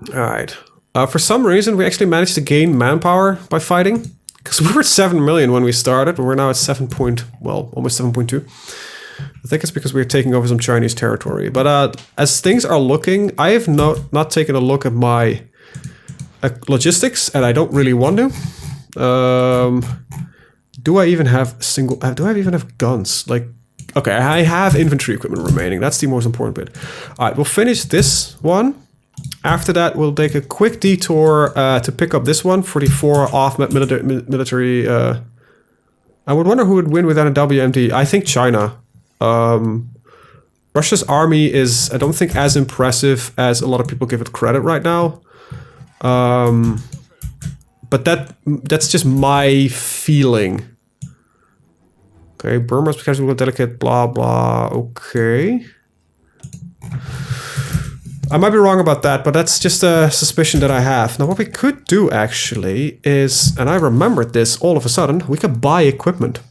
Alright. For some reason, we actually managed to gain manpower by fighting. Because we were 7 million when we started, but we're now at 7 point, well, almost 7.2. I think it's because we're taking over some Chinese territory. But as things are looking, I have not taken a look at my logistics, and I don't really want to. Do I even have do I even have guns? Like, okay, I have infantry equipment remaining. That's the most important bit. All right, we'll finish this one. After that, we'll take a quick detour to pick up this one, 44 off-map military. I would wonder who would win without a WMD. I think China. Russia's army is, I don't think, as impressive as a lot of people give it credit right now. But that's just my feeling. Okay, Burma's because we're delicate, blah blah. Okay. I might be wrong about that, but that's just a suspicion that I have. Now, what we could do actually is, and I remembered this all of a sudden, we could buy equipment.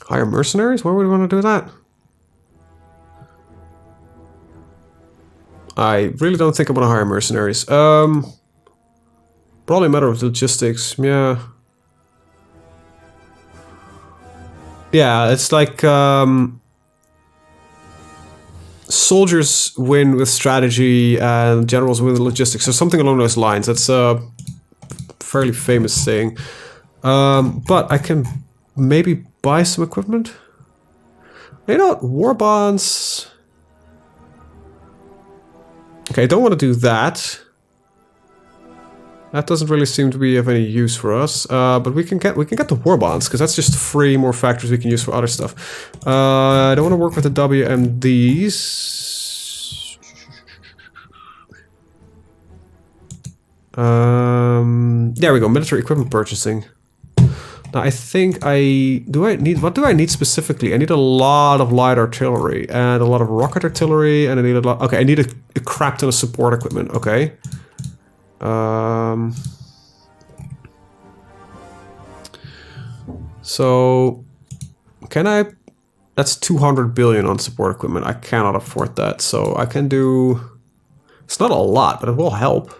Hire mercenaries? Why would we want to do that? I really don't think I'm going to hire mercenaries. Probably a matter of logistics, yeah. Yeah, it's like, soldiers win with strategy and generals win with logistics, or something along those lines. That's a fairly famous saying. But I can maybe buy some equipment. You know what? War bonds. Okay, I don't want to do that. That doesn't really seem to be of any use for us. But we can get the war bonds, because that's just 3 more factories we can use for other stuff. I don't want to work with the WMDs. There we go, military equipment purchasing. Now I think what do I need specifically? I need a lot of light artillery and a lot of rocket artillery, and I need a lot, okay, I need a crap ton of support equipment, okay. So can I, that's 200 billion on support equipment. I cannot afford that. So I can do, it's not a lot, but it will help.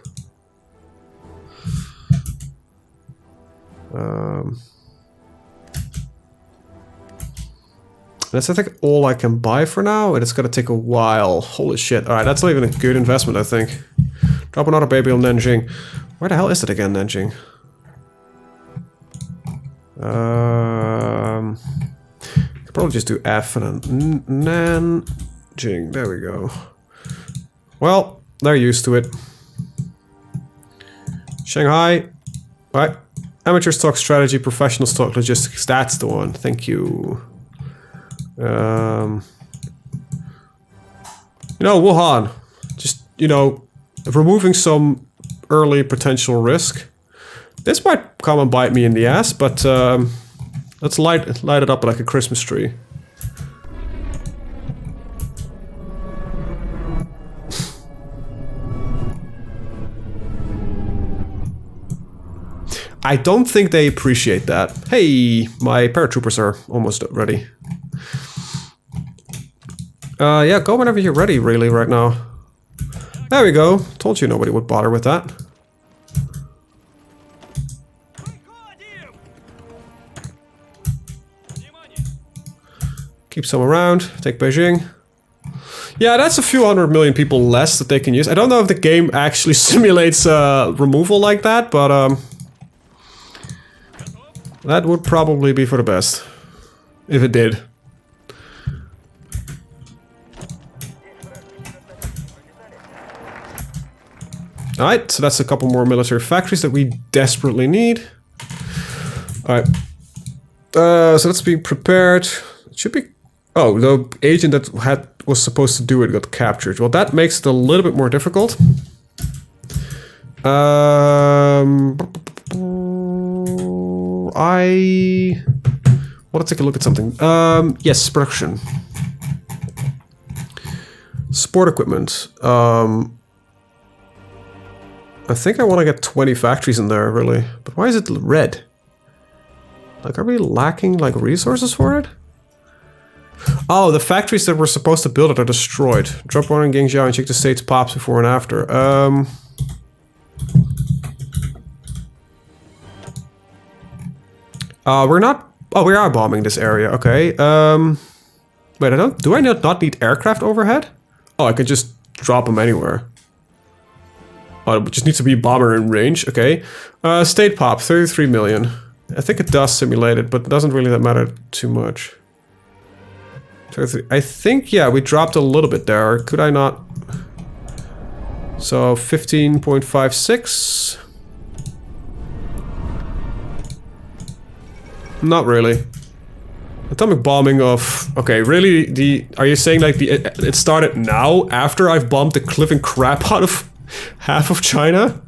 That's, I think, all I can buy for now, and it's gonna take a while. Holy shit. Alright, that's not even a good investment, I think. Drop another baby on Nanjing. Where the hell is it again, Nanjing? Could probably just do F and then Nanjing. There we go. Well, they're used to it. Shanghai. Right. Amateurs talk strategy, professionals talk logistics. That's the one. Thank you. You know, Wuhan. Just, you know, removing some early potential risk. This might come and bite me in the ass, but let's light it up like a Christmas tree. I don't think they appreciate that. Hey, my paratroopers are almost ready. Yeah, go whenever you're ready, really, right now. There we go. Told you nobody would bother with that. Keep some around. Take Beijing. Yeah, that's a few 100 million people less that they can use. I don't know if the game actually simulates removal like that, but that would probably be for the best. If it did. Alright, so that's a couple more military factories that we desperately need. Alright. So that's being prepared. It should be... Oh, the agent that was supposed to do it got captured. Well, that makes it a little bit more difficult. I want to take a look at something. Yes, production. Sport equipment. I think I want to get 20 factories in there, really. But why is it red? Like, are we lacking, like, resources for it? Oh, the factories that were supposed to build it are destroyed. Drop one in Guangzhou and check the state's pops before and after. We're not... Oh, we are bombing this area. Okay. Wait, do I not need aircraft overhead? Oh, I could just drop them anywhere. Oh, it just needs to be bomber in range. Okay. State pop, 33 million. I think it does simulate it, but it doesn't really matter too much. 33. I think, yeah, we dropped a little bit there. Could I not? So, 15.56. Not really. Atomic bombing of... Okay, really? Are you saying like it started now after I've bombed the living crap out of half of China?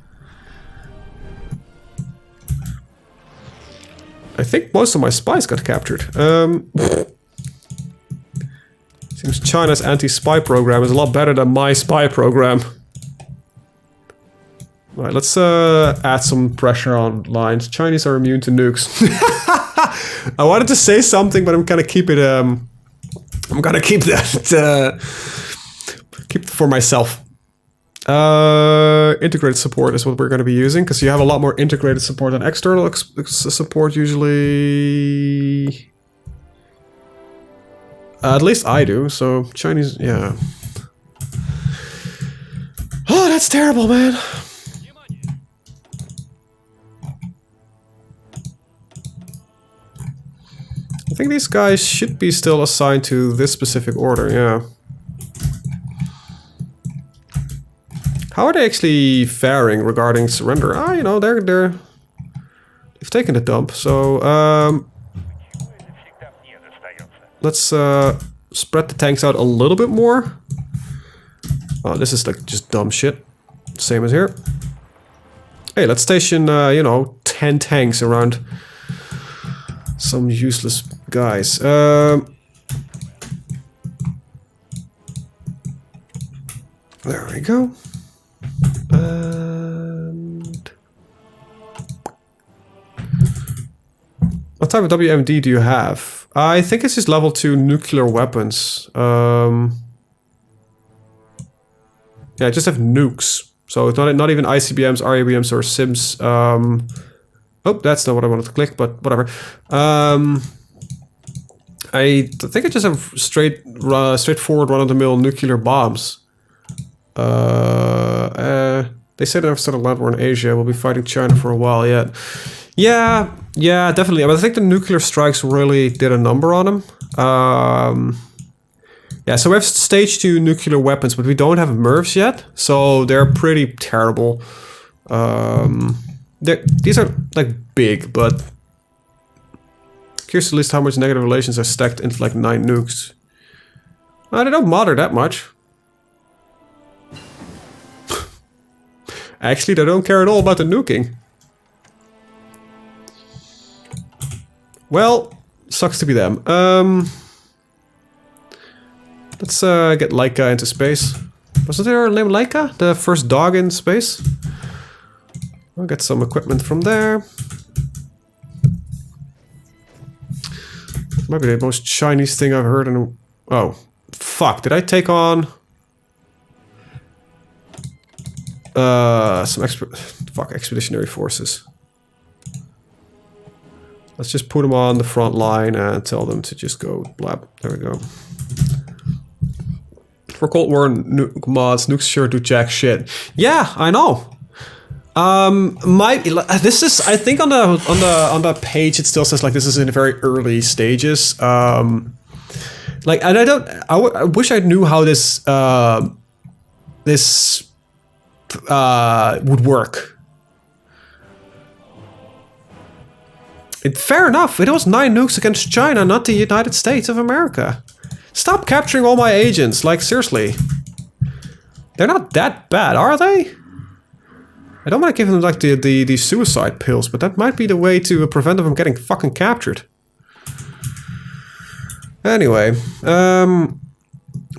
I think most of my spies got captured. Seems China's anti-spy program is a lot better than my spy program. Alright, let's add some pressure on lines. Chinese are immune to nukes. I wanted to say something, but I'm gonna keep it. I'm gonna keep that. Keep it for myself. Integrated support is what we're gonna be using because you have a lot more integrated support than external support usually. At least I do. So Chinese, yeah. Oh, that's terrible, man. I think these guys should be still assigned to this specific order, yeah. How are they actually faring regarding surrender? Ah, you know, they've taken the dump, so let's spread the tanks out a little bit more. Oh, this is like just dumb shit. Same as here. Hey, let's station, you know, 10 tanks around some useless guys. There we go. And what type of WMD do you have? I think it's just level 2 nuclear weapons. Yeah, I just have nukes. So it's not even ICBMs, RABMs, or SIMs. Oh, that's not what I wanted to click, but whatever. I think I just have straightforward run-of-the-mill nuclear bombs. They say they have started land war in Asia. We'll be fighting China for a while yet. Yeah, definitely. But I think the nuclear strikes really did a number on them. Yeah, so we have stage 2 nuclear weapons, but we don't have MIRVs yet, so they're pretty terrible. These are like big, but curious at least how much negative relations are stacked into like 9 nukes. They don't matter that much. Actually, they don't care at all about the nuking. Well, sucks to be them. Let's get Laika into space. Wasn't there a name Laika? The first dog in space? I'll get some equipment from there. Might be the most Chinese thing I've heard in... Oh, fuck. Did I take on... some expeditionary forces. Let's just put them on the front line and tell them to just go blab. There we go. For Cold War nuke mods, nukes sure do jack shit. Yeah, I know. This is, I think on the page it still says like this is in very early stages. Like, and I wish I knew how this would work. Fair enough. It was 9 nukes against China, not the United States of America. Stop capturing all my agents. Like, seriously. They're not that bad, are they? I don't want to give them like the suicide pills, but that might be the way to prevent them from getting fucking captured. Anyway,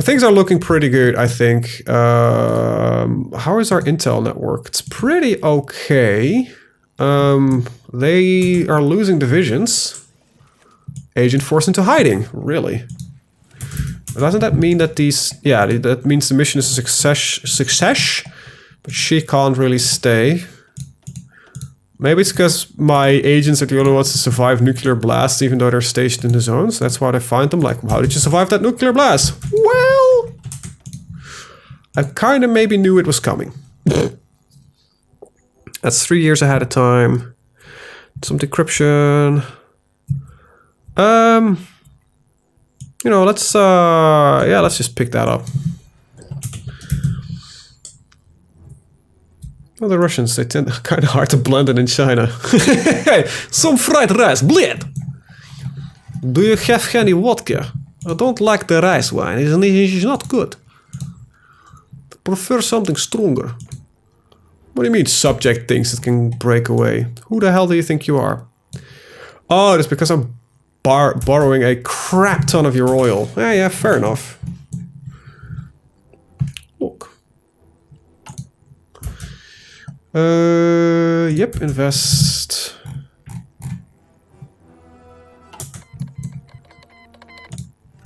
things are looking pretty good, I think. How is our intel network? It's pretty okay. They are losing divisions. Agent forced into hiding, really. Doesn't that mean that these... Yeah, that means the mission is a success, but she can't really stay. Maybe it's because my agents are the only ones to survive nuclear blasts, even though they're stationed in the zones. That's why they find them. Like, how did you survive that nuclear blast? Well, I kind of maybe knew it was coming. That's 3 years ahead of time. Some decryption. You know, let's just pick that up. Well, the Russians, they tend kind of hard to blend in China. Hey, some fried rice, bled! Do you have any vodka? I don't like the rice wine, it's not good. I prefer something stronger. What do you mean, subject things that can break away? Who the hell do you think you are? Oh, it's because I'm borrowing a crap ton of your oil. Yeah, fair enough. Look. Yep, invest.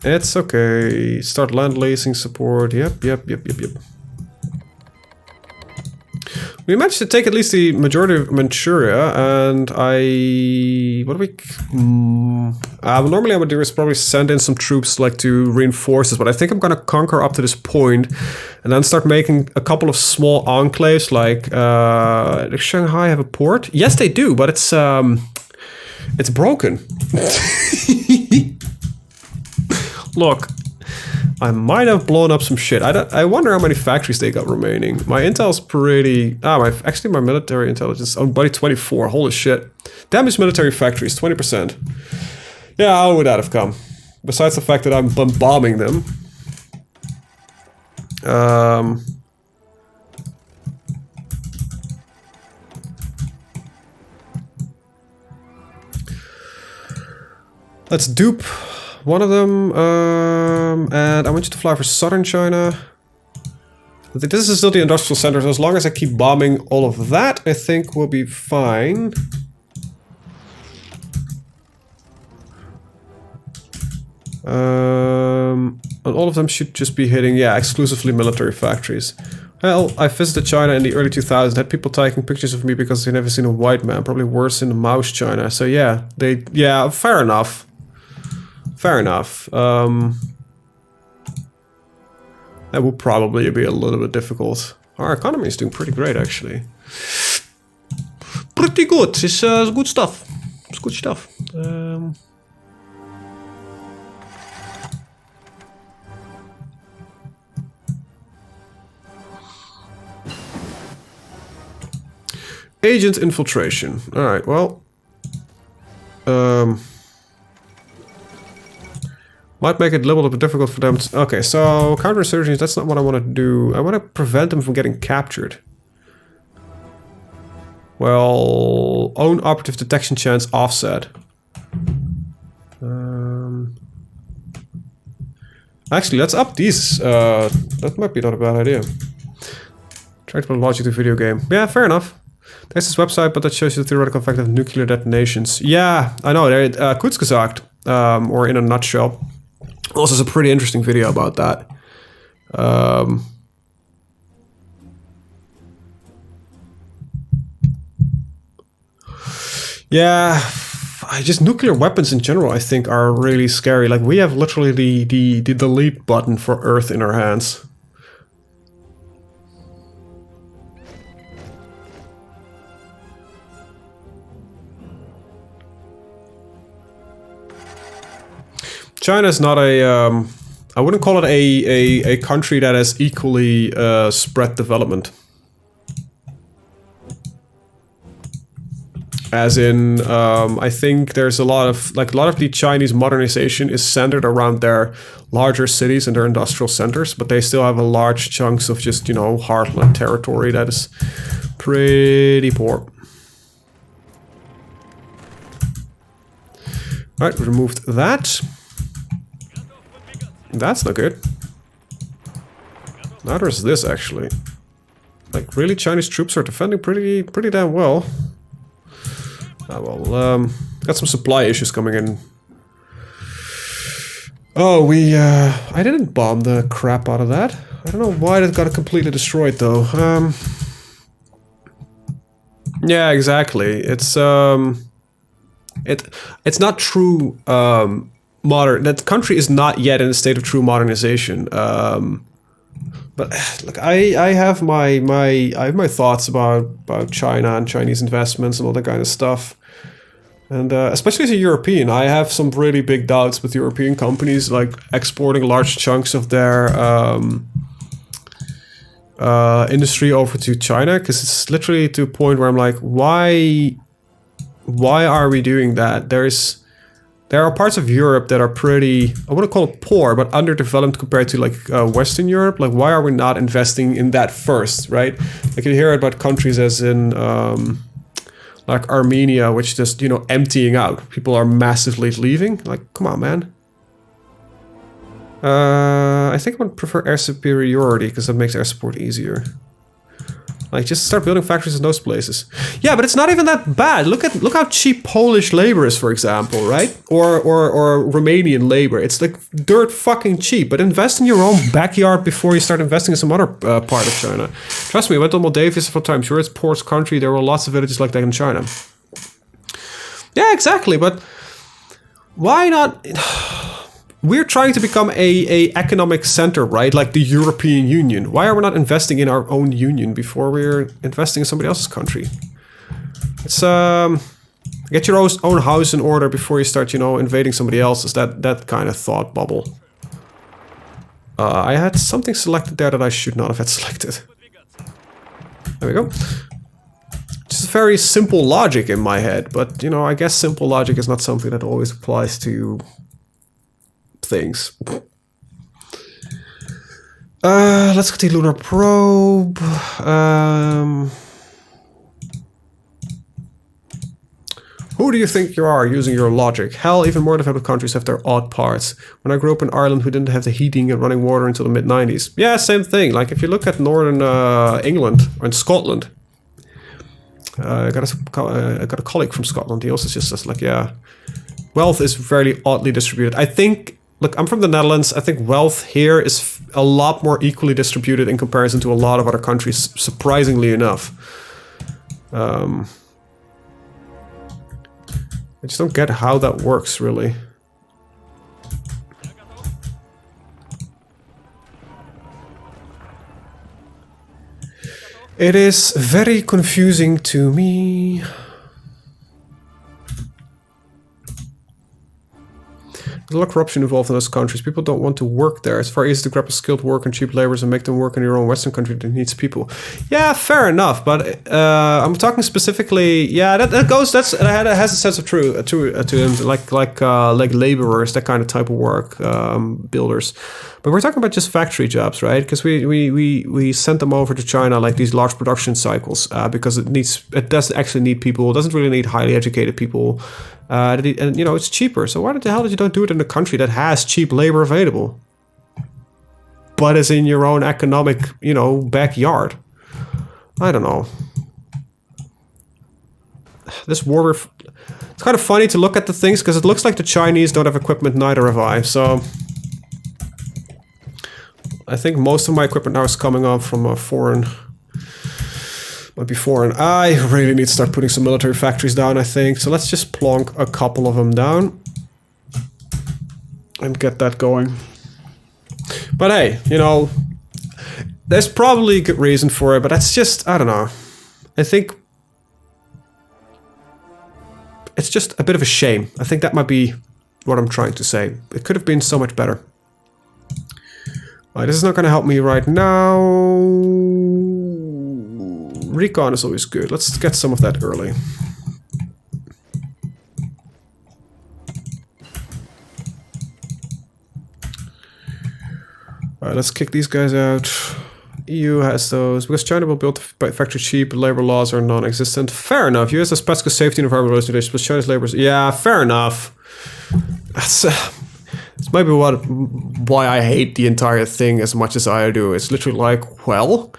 It's okay. Start land leasing support. Yep. We managed to take at least the majority of Manchuria, and normally I would do is probably send in some troops like to reinforce this, but I think I'm gonna conquer up to this point, and then start making a couple of small enclaves. Like, does Shanghai have a port? Yes, they do, but it's broken. Look. I might have blown up some shit. I wonder how many factories they got remaining. My intel's pretty... actually my military intelligence... Oh, buddy, 24. Holy shit. Damaged military factories, 20%. Yeah, how would that have come? Besides the fact that I'm bombing them. Let's dupe one of them, and I want you to fly for southern China. This is still the industrial center, so as long as I keep bombing all of that, I think we'll be fine. And all of them should just be hitting, yeah, exclusively military factories. Well, I visited China in the early 2000s, had people taking pictures of me because they never seen a white man, probably worse in the mouse China. So yeah, fair enough. Fair enough. That will probably be a little bit difficult. Our economy is doing pretty great, actually. Pretty good. It's good stuff. It's good stuff. Agent infiltration. All right. Well. Might make it a little bit difficult for them. Okay, so counterinsurgencies, that's not what I want to do. I want to prevent them from getting captured. Well, own operative detection chance offset. Actually, let's up these. That might be not a bad idea. Try to put logic to video game. Yeah, fair enough. There's this website, but that shows you the theoretical effect of nuclear detonations. Yeah, I know. Kurz gesagt, or in a nutshell. Also, it's a pretty interesting video about that. Yeah, just nuclear weapons in general, I think, are really scary. Like, we have literally the delete button for Earth in our hands. China is not a, I wouldn't call it a country that has equally spread development. As in, I think there's a lot of the Chinese modernization is centered around their larger cities and their industrial centers, but they still have a large chunks of just, you know, heartland territory that is pretty poor. All right, removed that. That's not good. Neither is this, actually. Like, really, Chinese troops are defending pretty damn well. Ah, well, got some supply issues coming in. Oh, I didn't bomb the crap out of that. I don't know why it got completely destroyed though. Yeah, exactly. It's not true modern. That country is not yet in a state of true modernization. But look, I have my thoughts about China and Chinese investments and all that kind of stuff. And especially as a European, I have some really big doubts with European companies like exporting large chunks of their industry over to China, because it's literally to a point where I'm like, why are we doing that? There are parts of Europe that are pretty, I wouldn't call it poor, but underdeveloped compared to like Western Europe. Like, why are we not investing in that first, right? Like, you hear about countries as in like Armenia, which just, you know, emptying out. People are massively leaving. Like, come on, man. I think I would prefer air superiority because that makes air support easier. Like, just start building factories in those places. Yeah, but it's not even that bad. Look how cheap Polish labor is, for example, right? Or Romanian labor. It's like dirt fucking cheap. But invest in your own backyard before you start investing in some other part of China. Trust me, I went to Moldavia several times. Sure, it's poor country. There were lots of villages like that in China. Yeah, exactly. But why not? We're trying to become a economic center, right? Like the European Union. Why are we not investing in our own union before we're investing in somebody else's country? It's get your own house in order before you start, you know, invading somebody else's. That kind of thought bubble. I had something selected there that I should not have had selected. There we go. Just very simple logic in my head, but you know, I guess simple logic is not something that always applies to things. Let's go to Lunar Probe. Who do you think you are using your logic? Hell, even more developed countries have their odd parts. When I grew up in Ireland, we didn't have the heating and running water until the mid-90s. Yeah, same thing. Like, if you look at northern England and Scotland, I got a colleague from Scotland. He also just says, like, yeah, wealth is very oddly distributed. I think, look, I'm from the Netherlands. I think wealth here is a lot more equally distributed in comparison to a lot of other countries, surprisingly enough. I just don't get how that works, really. It is very confusing to me. There's a lot of corruption involved in those countries. People don't want to work there. It's far easier to grab a skilled work and cheap laborers and make them work in your own Western country that needs people. Yeah, fair enough. But I'm talking specifically. Yeah, that goes. That has a sense of truth to them, like laborers, that kind of type of work, builders. But we're talking about just factory jobs, right? Because we sent them over to China, like these large production cycles, because it doesn't actually need people. It doesn't really need highly educated people. And you know, it's cheaper. So why the hell did you don't do it in a country that has cheap labor available, but is in your own economic, you know, backyard? I don't know. This war, it's kind of funny to look at the things because it looks like the Chinese don't have equipment, neither have I. So I think most of my equipment now is coming off from a foreign. Might be foreign. I really need to start putting some military factories down, I think. So let's just plonk a couple of them down and get that going. But hey, you know, there's probably a good reason for it, but that's just, I don't know. I think it's just a bit of a shame. I think that might be what I'm trying to say. It could have been so much better. This is not going to help me right now. Recon is always good. Let's get some of that early. Alright, let's kick these guys out. EU has those. Because China will build the factory cheap, labor laws are non-existent. Fair enough. US has special safety and environmental regulations, but China's labor is... Yeah, fair enough. That's maybe why I hate the entire thing as much as I do. It's literally like, well...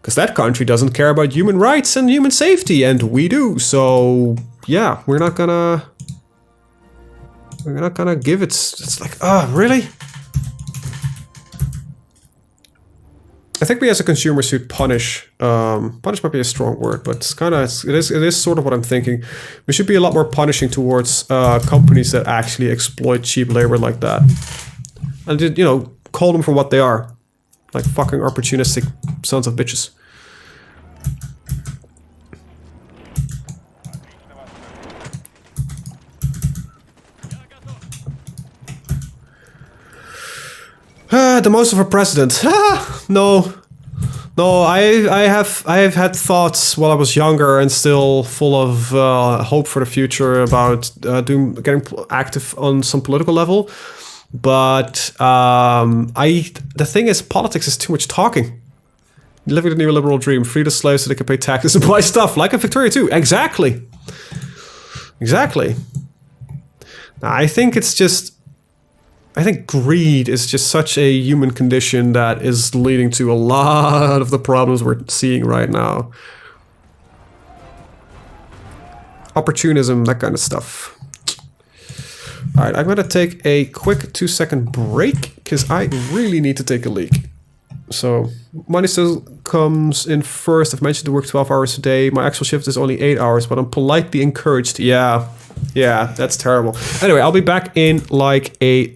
Because that country doesn't care about human rights and human safety, and we do. So, yeah, we're not gonna We're not gonna give it. It's like, oh, really? I think we as a consumer should punish. Punish might be a strong word, but it's kind of it is sort of what I'm thinking. We should be a lot more punishing towards companies that actually exploit cheap labor like that, and you know, call them for what they are, like fucking opportunistic sons of bitches. The most of a president. No. No, I have had thoughts while I was younger and still full of hope for the future about getting active on some political level. But the thing is, politics is too much talking. Living the neoliberal dream, free the slaves so they can pay taxes and buy stuff, like in Victoria too. Exactly. Exactly. Now, I think it's just. I think greed is just such a human condition that is leading to a lot of the problems we're seeing right now. Opportunism, that kind of stuff. Alright, I'm gonna take a quick 2-second break, because I really need to take a leak. So, money still comes in first. I've mentioned to work 12 hours a day. My actual shift is only 8 hours, but I'm politely encouraged. Yeah, that's terrible. Anyway, I'll be back in like a...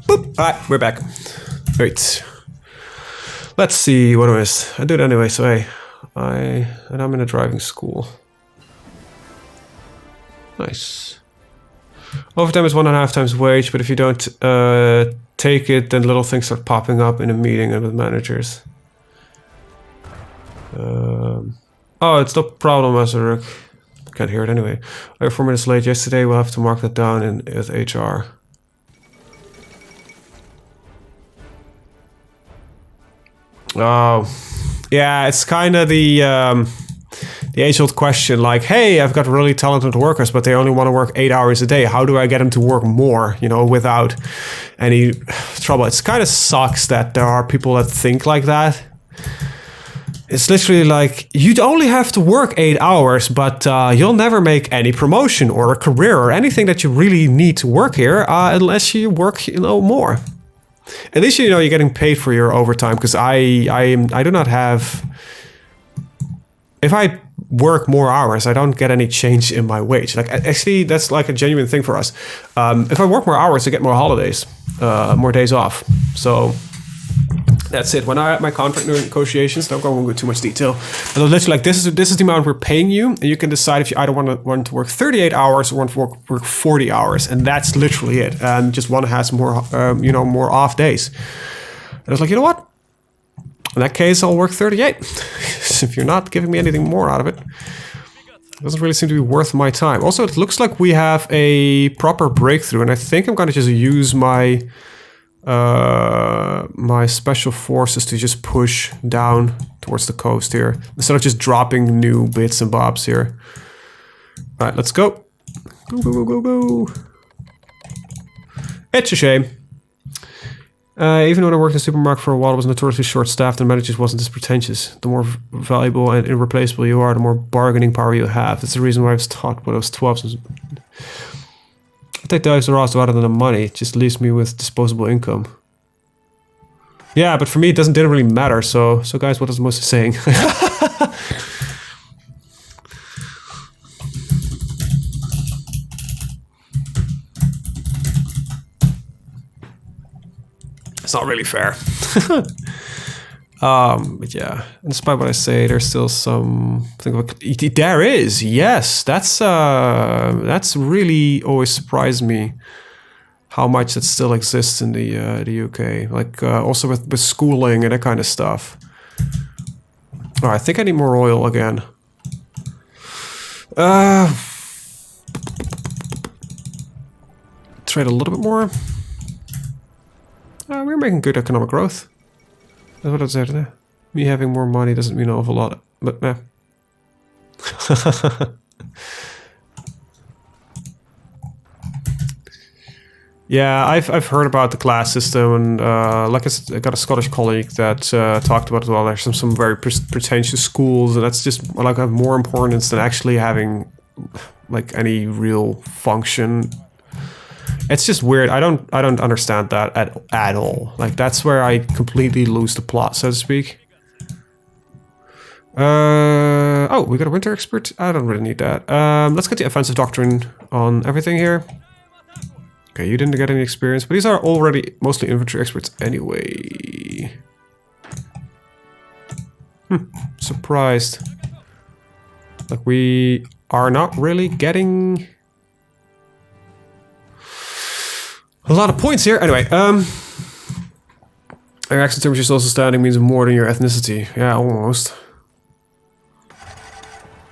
Boop. Alright, we're back. Great. Let's see, what was I do it anyway, so hey. And I'm in a driving school. Nice. Overtime is 1.5 times wage, but if you don't take it, then little things start popping up in a meeting and with managers. Oh, it's no problem, Azuruk. Can't hear it anyway. I was 4 minutes late yesterday. We'll have to mark that down with HR. Oh, yeah, it's kind of the age-old question, like, hey, I've got really talented workers, but they only want to work 8 hours a day. How do I get them to work more, you know, without any trouble? It kind of sucks that there are people that think like that. It's literally like, you'd only have to work 8 hours, but you'll never make any promotion or a career or anything that you really need to work here unless you work, you know, more. At least, you know, you're getting paid for your overtime, because I do not have... If I work more hours, I don't get any change in my wage. Like, actually, that's like a genuine thing for us. If I work more hours, I get more holidays, more days off. So that's it. When I had my contract negotiations, don't go into too much detail. And I'm literally like, this is the amount we're paying you, and you can decide if you either want to work 38 hours or want to work 40 hours, and that's literally it. And just one has more, you know, more off days. And I was like, you know what? In that case, I'll work 38. If you're not giving me anything more out of it, it doesn't really seem to be worth my time. Also, it looks like we have a proper breakthrough, and I think I'm going to just use my my special forces to just push down towards the coast here, instead of just dropping new bits and bobs here. All right, let's go. Go, go, go, go, go. It's a shame. Even when I worked in a supermarket for a while, it was notoriously short-staffed and managers wasn't as pretentious. The more valuable and irreplaceable you are, the more bargaining power you have. That's the reason why I was taught when I was 12. I take dives and rods rather than the money. It just leaves me with disposable income. Yeah, but for me, didn't really matter. So guys, what is Moses saying? It's not really fair. But yeah, despite what I say, there's still some. There is, yes. That's really always surprised me how much it still exists in the UK. Like also with schooling and that kind of stuff. Oh, I think I need more oil again. Trade a little bit more. We're making good economic growth. That's what I said there. Me having more money doesn't mean an awful lot, but meh. Yeah, I've heard about the class system, and like I got a Scottish colleague that talked about it. Well, there's some very pretentious schools, and that's just like have more importance than actually having like any real function. It's just weird. I don't understand that at all. Like that's where I completely lose the plot, so to speak. Oh, we got a winter expert. I don't really need that. Let's get the offensive doctrine on everything here. Okay, you didn't get any experience, but these are already mostly infantry experts anyway. Surprised. Like we are not really getting a lot of points here. Anyway, your accent temperature social standing means more than your ethnicity. Yeah, almost.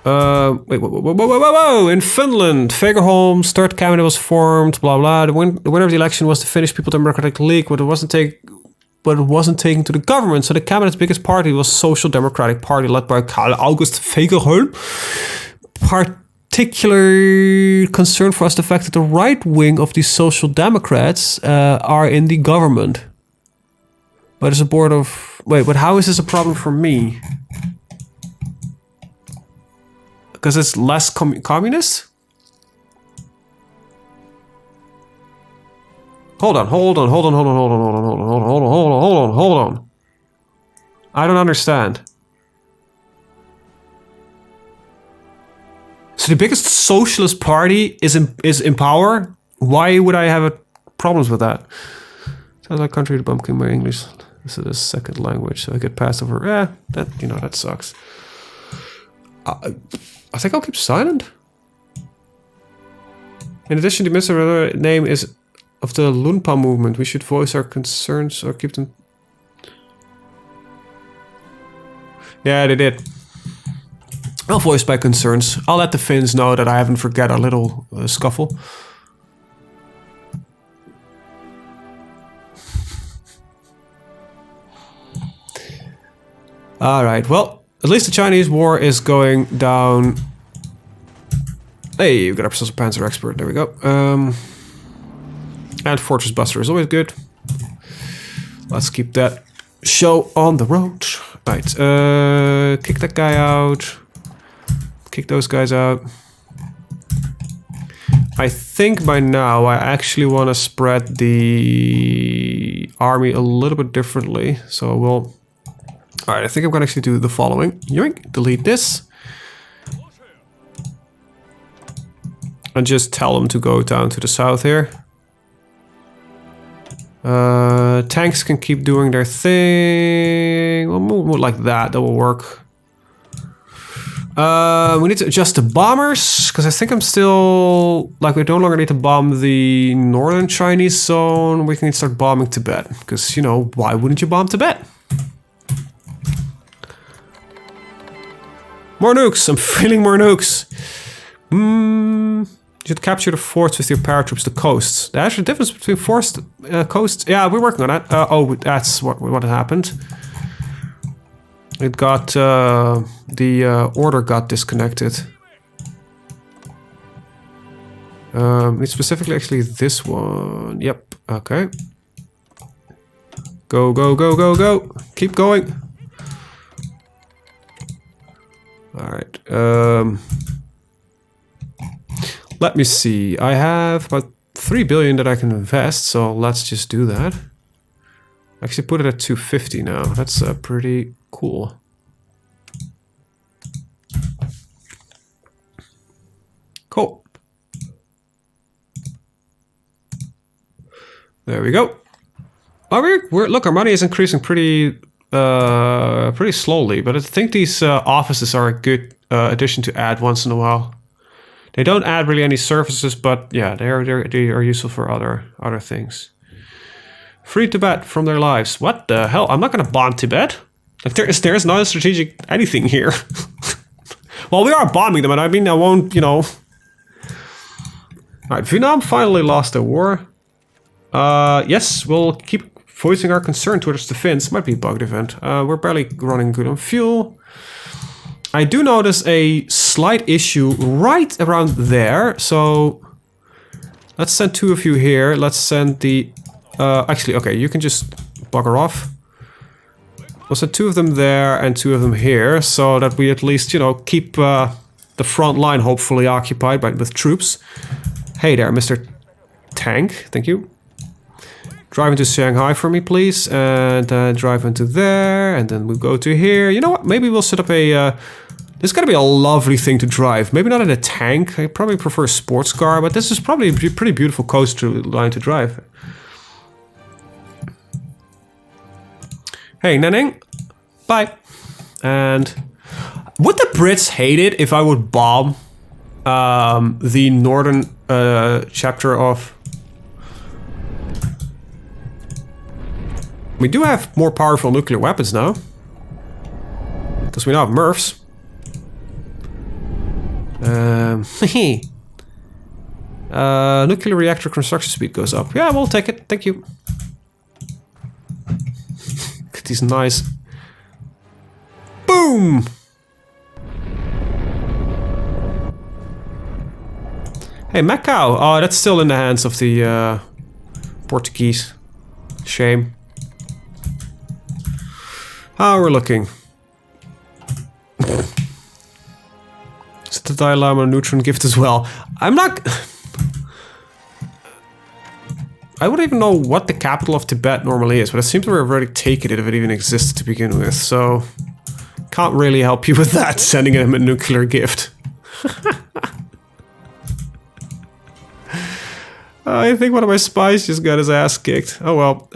Wait, whoa. In Finland, Fagerholm's third cabinet was formed, blah, blah. The winner of the election was the Finnish People Democratic League, but it wasn't taken to the government. So the cabinet's biggest party was Social Democratic Party, led by Carl August Fagerholm. Particular concern for us the fact that the right wing of the Social Democrats are in the government. But as a board of... Wait, but how is this a problem for me? Because it's less communist? Hold on. I don't understand. So the biggest socialist party is in power? Why would I have problems with that? Sounds like country to bumpkin my English. This is a second language, so I get passed over. That sucks. I think I'll keep silent. In addition, the Mr. name is of the Lunpa movement. We should voice our concerns or keep them. Yeah, they did. I'll voice my concerns. I'll let the Finns know that I haven't forget a little scuffle. Alright, well, at least the Chinese war is going down. Hey, we got our Precision Panzer expert. There we go. And Fortress Buster is always good. Let's keep that show on the road. Right, kick that guy out. Kick those guys out. I think by now I actually want to spread the army a little bit differently. So we'll... Alright, I think I'm going to actually do the following. Yoink, delete this. And just tell them to go down to the south here. Tanks can keep doing their thing. We'll move like that. That will work. We need to adjust the bombers, because I think I'm still... Like, we no longer need to bomb the northern Chinese zone. We can start bombing Tibet. Because, you know, why wouldn't you bomb Tibet? More nukes! I'm feeling more nukes! You should capture the forts with your paratroops, the coasts. The actual difference between forced coasts... Yeah, we're working on that. Oh, that's what happened. It got... the order got disconnected. It's specifically actually this one. Yep. Okay. Go, go, go, go, go. Keep going. Alright. Let me see. I have about 3 billion that I can invest, so let's just do that. Actually put it at 250 now. That's pretty cool. Cool. There we go. Oh, look, our money is increasing pretty slowly, but I think these offices are a good addition to add once in a while. They don't add really any services, but yeah, they are useful for other things. Free Tibet from their lives. What the hell? I'm not gonna bomb Tibet. Like there's no strategic anything here. Well, we are bombing them, and I mean I won't, you know. Alright, Vietnam finally lost their war. Yes, we'll keep voicing our concern towards the Finns. Might be a bugged event. We're barely running good on fuel. I do notice a slight issue right around there, so let's send 2 of you here. Let's send the... actually, okay, you can just bugger off. We'll send 2 of them there and 2 of them here, so that we at least, you know, keep the front line hopefully occupied with troops. Hey there, Mr. Tank. Thank you. Drive into Shanghai for me, please, and drive into there, and then we'll go to here. You know what? Maybe we'll set up a... this is gonna be a lovely thing to drive. Maybe not in a tank. I probably prefer a sports car, but this is probably a pretty beautiful coastline to drive. Hey, Nanning. Bye. And would the Brits hate it if I would bomb the northern chapter of... We do have more powerful nuclear weapons now. Because we now have MRFs. Nuclear reactor construction speed goes up. Yeah, we'll take it. Thank you. Look at these nice... Boom! Hey, Macau. Oh, that's still in the hands of the Portuguese. Shame. How we're looking. Is the Dalai Lama a neutron gift as well? I'm not... I wouldn't even know what the capital of Tibet normally is, but it seems to have already taken it if it even existed to begin with, so... Can't really help you with that, sending him a nuclear gift. I think one of my spies just got his ass kicked. Oh well.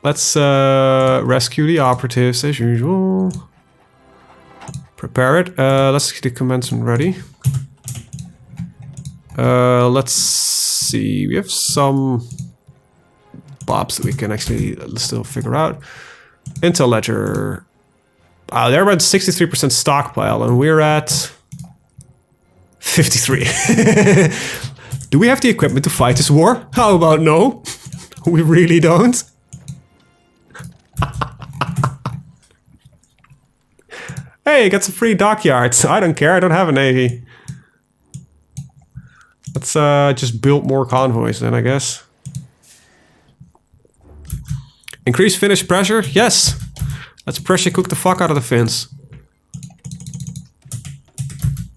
Let's rescue the operatives as usual. Prepare it. Let's get the commencement ready. Let's see. We have some bobs that we can actually still figure out. Intel ledger. They're about 63% stockpile, and we're at 53. Do we have the equipment to fight this war? How about no? We really don't. Hey, got some free dockyards. I don't care. I don't have a navy. Let's just build more convoys then, I guess. Increase Finnish pressure? Yes. Let's pressure cook the fuck out of the Finns.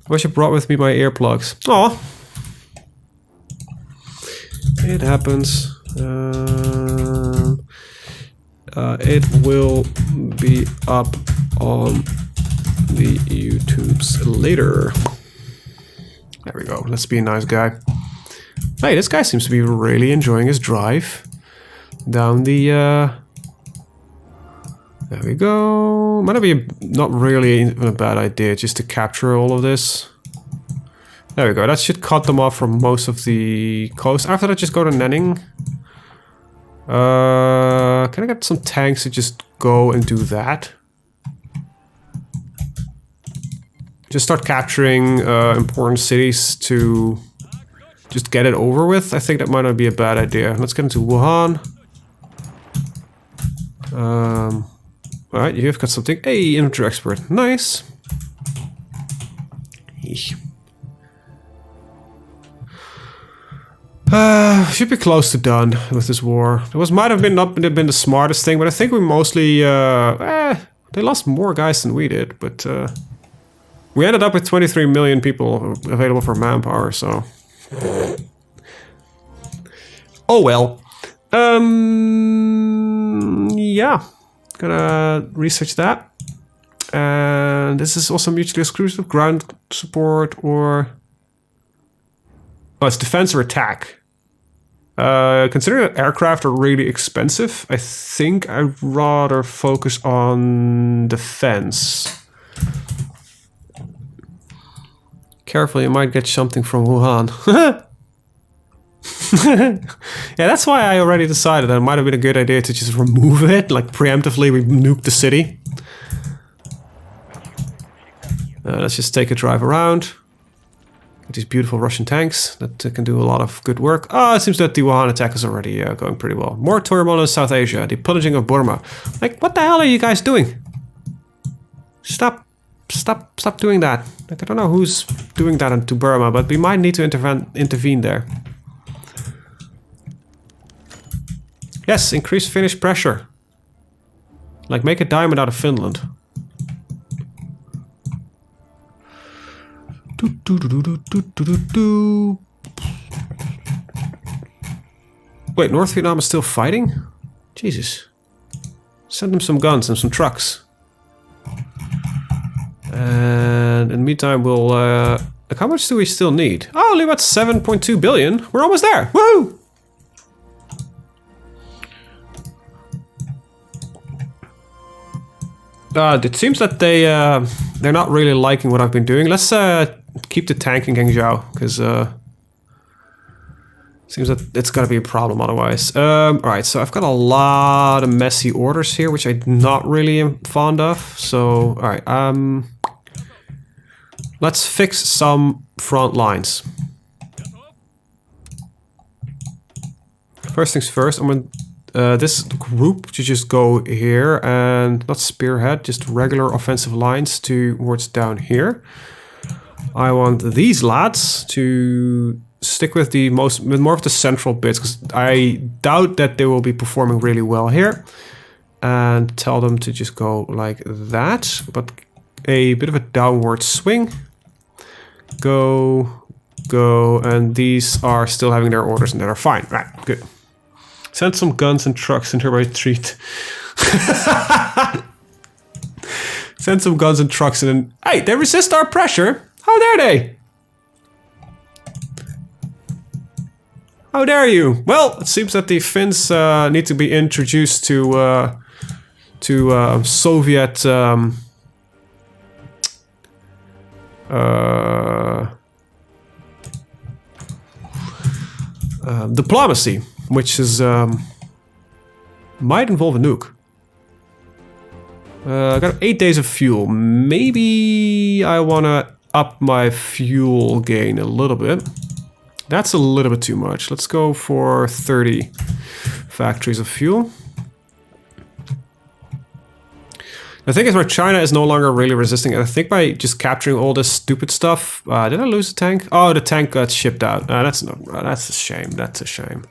I wish I brought with me my earplugs. Aw. It happens. It will be up on the YouTubes later. There we go. Let's be a nice guy. Hey, this guy seems to be really enjoying his drive down the... There we go. Might be not really even a bad idea just to capture all of this. There we go. That should cut them off from most of the coast. After that, just go to Nanning. Can I get some tanks to just go and do that? Just start capturing important cities to just get it over with. I think that might not be a bad idea. Let's get into Wuhan. Alright, you've got something. Hey, infantry expert. Nice. Should be close to done with this war. It might have been not been the smartest thing, but I think we mostly they lost more guys than we did, but we ended up with 23 million people available for manpower, so oh well. Yeah, gonna research that. And this is also mutually exclusive ground support or it's defense or attack. Considering that aircraft are really expensive, I think I'd rather focus on defense. Careful, you might get something from Wuhan. Yeah, that's why I already decided that it might have been a good idea to just remove it, like preemptively we nuke the city. Let's just take a drive around. These beautiful Russian tanks that can do a lot of good work. Oh, it seems that the Wuhan attack is already going pretty well. More turmoil in South Asia, the pillaging of Burma. Like, what the hell are you guys doing? Stop doing that. Like, I don't know who's doing that into Burma, but we might need to intervene there. Yes, increase Finnish pressure. Like, make a diamond out of Finland. Wait, North Vietnam is still fighting? Jesus. Send them some guns and some trucks. And in the meantime, we'll... like, how much do we still need? Oh, only about 7.2 billion. We're almost there. Woo! It seems that they're not really liking what I've been doing. Let's keep the tank in Guangzhou, because seems that it's gonna be a problem otherwise. Alright, so I've got a lot of messy orders here, which I'm not really am fond of. So, alright, let's fix some front lines. First things first, I'm gonna this group to just go here and not spearhead, just regular offensive lines towards down here. I want these lads to stick with more of the central bits, because I doubt that they will be performing really well here. And tell them to just go like that, but a bit of a downward swing. Go, and these are still having their orders and they are fine. Right, good. Send some guns and trucks and hereby retreat. Send some guns and trucks and... Hey, they resist our pressure. How dare they? How dare you? Well, it seems that the Finns need to be introduced to Soviet diplomacy, which is might involve a nuke. I got 8 days of fuel. Maybe I want to up my fuel gain a little bit. That's a little bit too much. Let's go for 30 factories of fuel. The thing is, where China is no longer really resisting, I think by just capturing all this stupid stuff. Did I lose a tank? Oh, the tank got shipped out. That's a shame. That's a shame.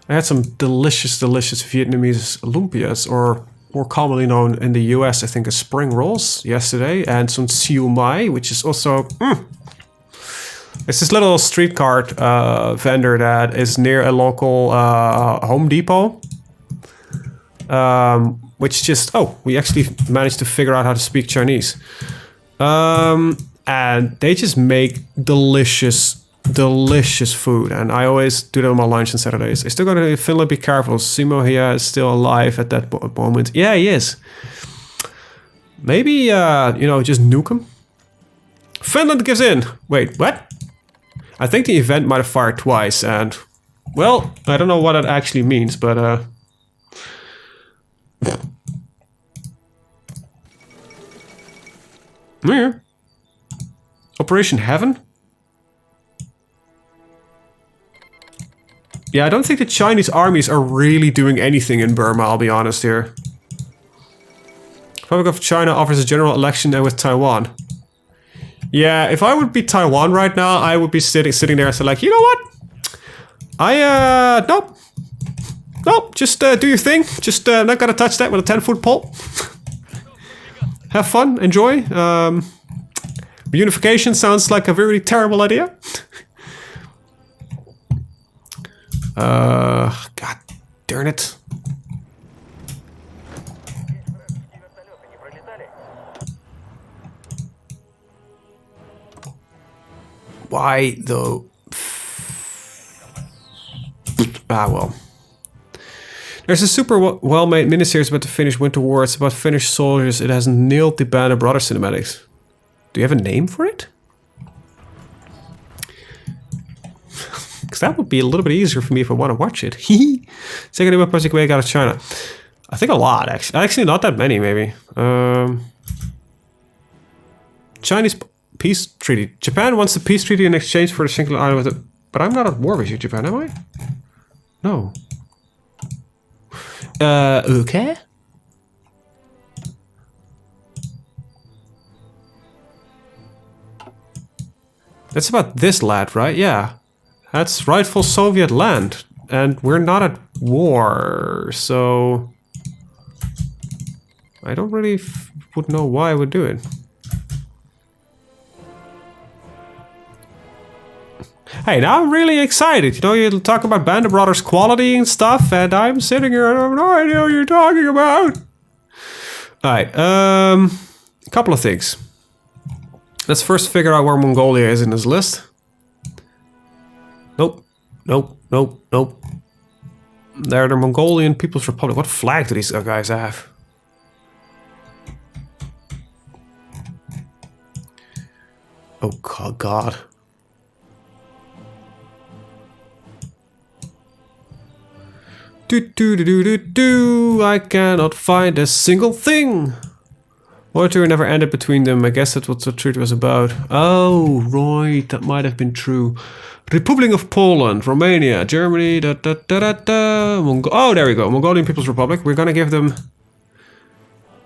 I had some delicious Vietnamese lumpias, or more commonly known in the US, I think, as spring rolls, yesterday, and some siu mai, which is also... It's this little street cart vendor that is near a local Home Depot. Which just... Oh, we actually managed to figure out how to speak Chinese. And they just make delicious food, and I always do that on my lunch on Saturdays. I still got to Finland, be careful. Simo here is still alive at that moment. Yeah, he is. Maybe, you know, just nuke him. Finland gives in. Wait, what? I think the event might have fired twice, and... Well, I don't know what that actually means, but, yeah. Operation Heaven? Yeah, I don't think the Chinese armies are really doing anything in Burma, I'll be honest here. Republic of China offers a general election with Taiwan. Yeah, if I would be Taiwan right now, I would be sitting there and say like, you know what? Nope, just do your thing. Just not gonna touch that with a 10-foot pole. Have fun, enjoy. Reunification sounds like a very terrible idea. God darn it. Why though? Ah, well. There's a super well-made miniseries about the Finnish Winter War. It's about Finnish soldiers. It has nailed the Band of Brothers cinematics. Do you have a name for it? Because that would be a little bit easier for me if I want to watch it. Second weapons way out of China. I think a lot, actually. Actually, not that many, maybe. Chinese peace treaty. Japan wants the peace treaty in exchange for a single island with it. But I'm not at war with you, Japan, am I? No. Okay. That's about this lad, right? Yeah. That's rightful Soviet land. And we're not at war, so... I don't really would know why I would do it. Hey, now I'm really excited. You know, you talk about Band of Brothers quality and stuff, and I'm sitting here and I have no idea what you're talking about. Alright, a couple of things. Let's first figure out where Mongolia is in this list. Nope. They're the Mongolian People's Republic. What flag do these guys have? Oh, God. I cannot find a single thing. War tour never ended between them. I guess that's what the treaty was about. Oh, right, that might have been true. Republic of Poland, Romania, Germany, oh, there we go. Mongolian People's Republic. We're gonna give them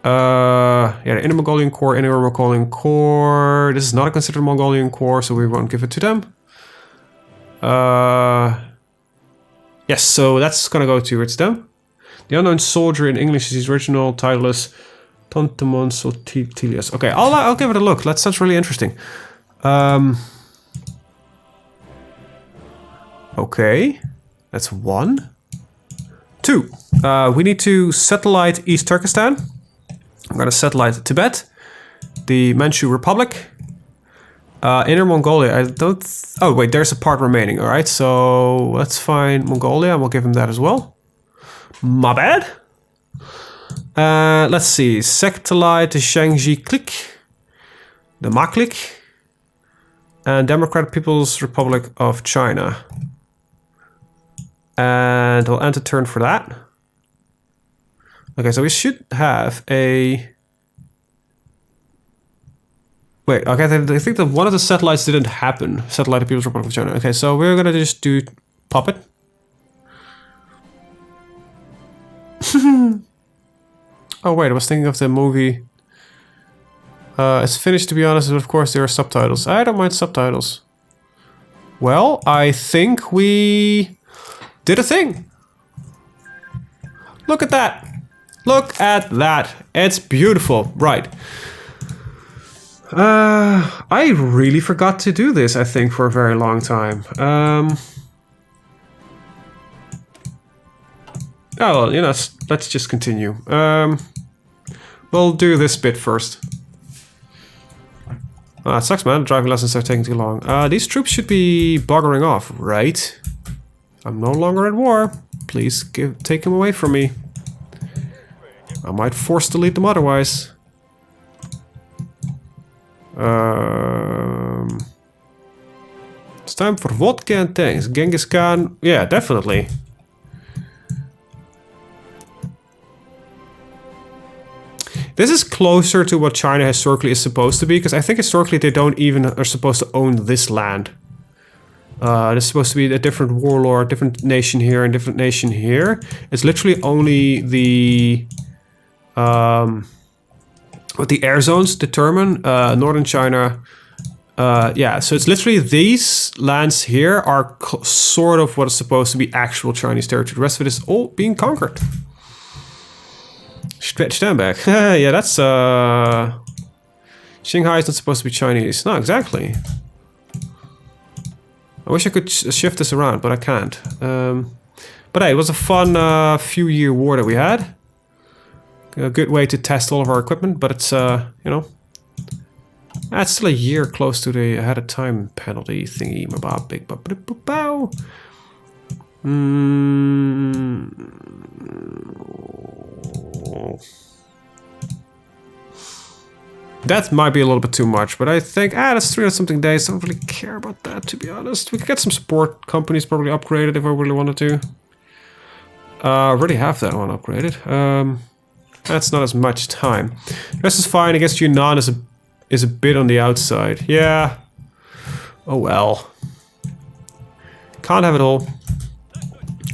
yeah, the Inner Mongolian Corps, Inner Mongolian Corps. This is not considered Mongolian Corps, so we won't give it to them. Yes, so that's gonna go towards them. The Unknown Soldier in English, his original title is Tontemon Sotilius. Okay, I'll give it a look. That sounds really interesting. Okay, that's 1. 2. We need to satellite East Turkestan. I'm gonna satellite Tibet, the Manchu Republic, Inner Mongolia. I don't. Oh wait, there's a part remaining. All right, so let's find Mongolia, and we'll give him that as well. My bad. Let's see. Satellite the Shangji Click, the Ma Click, and Democratic People's Republic of China. And we'll end the turn for that. Okay, so we should have a... Wait, okay, I think that one of the satellites didn't happen. Satellite of People's Republic of China. Okay, so we're gonna just do Puppet. Oh wait, I was thinking of the movie. It's finished, to be honest, but of course there are subtitles. I don't mind subtitles. Well, I think we did a thing. Look at that. Look at that. It's beautiful. Right. I really forgot to do this, I think, for a very long time. Oh, well, you know, let's just continue. We'll do this bit first. It sucks, man. Driving lessons are taking too long. These troops should be buggering off, right? I'm no longer at war. Please take them away from me. I might force delete them otherwise. It's time for vodka and tanks. Genghis Khan. Yeah, definitely. This is closer to what China historically is supposed to be, because I think historically they don't even are supposed to own this land. There's supposed to be a different warlord, different nation here, and different nation here. It's literally only the what the air zones determine. Northern China. Yeah, so it's literally these lands here are sort of what is supposed to be actual Chinese territory. The rest of it is all being conquered. Stretch them back. Yeah, that's Shanghai is not supposed to be Chinese. No, exactly. I wish I could shift this around, but I can't. But hey, it was a fun few-year war that we had. A good way to test all of our equipment, but it's, you know... That's still a year close to the ahead of time penalty thingy. Big bow. That might be a little bit too much, but I think, that's 300 something days. I don't really care about that, to be honest. We could get some support companies probably upgraded if I really wanted to. I already have that one upgraded. That's not as much time. This is fine. I guess Yunnan is a bit on the outside. Yeah. Oh well. Can't have it all.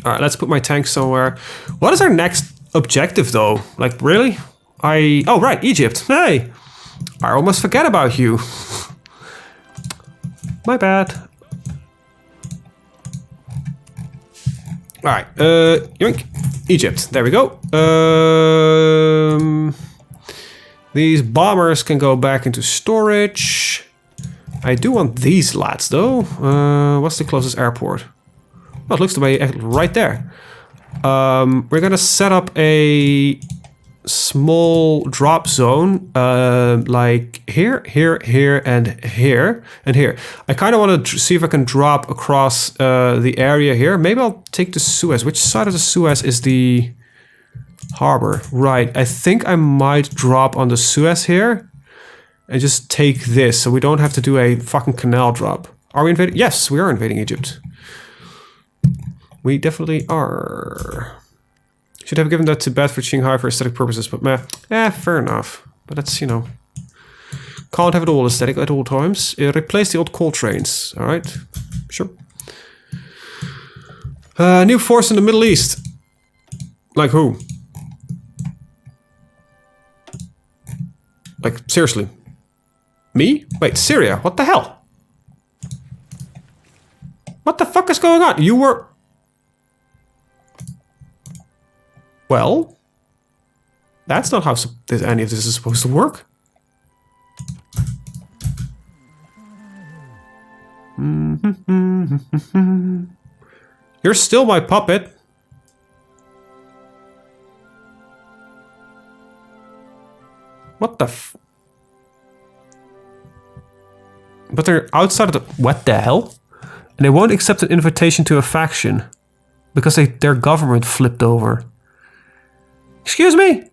Alright, let's put my tank somewhere. What is our next objective though? Like, really? Oh right, Egypt. Hey! I almost forget about you. My bad. Alright, yoink. Egypt. There we go. These bombers can go back into storage. I do want these lads though. What's the closest airport? Well, it looks to be right there. We're gonna set up a small drop zone, like here, and here. I kind of want to see if I can drop across the area here. Maybe I'll take the Suez. Which side of the Suez is the harbor? Right, I think I might drop on the Suez here and just take this so we don't have to do a fucking canal drop. Are we invading? Yes, we are invading Egypt. We definitely are. Should have given that to Tibet for Qinghai for aesthetic purposes, but meh. Fair enough. But that's, you know, can't have it all aesthetic at all times. Replace the old coal trains. Alright, sure. New force in the Middle East. Like who? Like, seriously. Me? Wait, Syria? What the hell? What the fuck is going on? You were... Well, that's not how any of this is supposed to work. You're still my puppet. What the f... But they're outside of the... What the hell? And they won't accept an invitation to a faction. Because their government flipped over. Excuse me?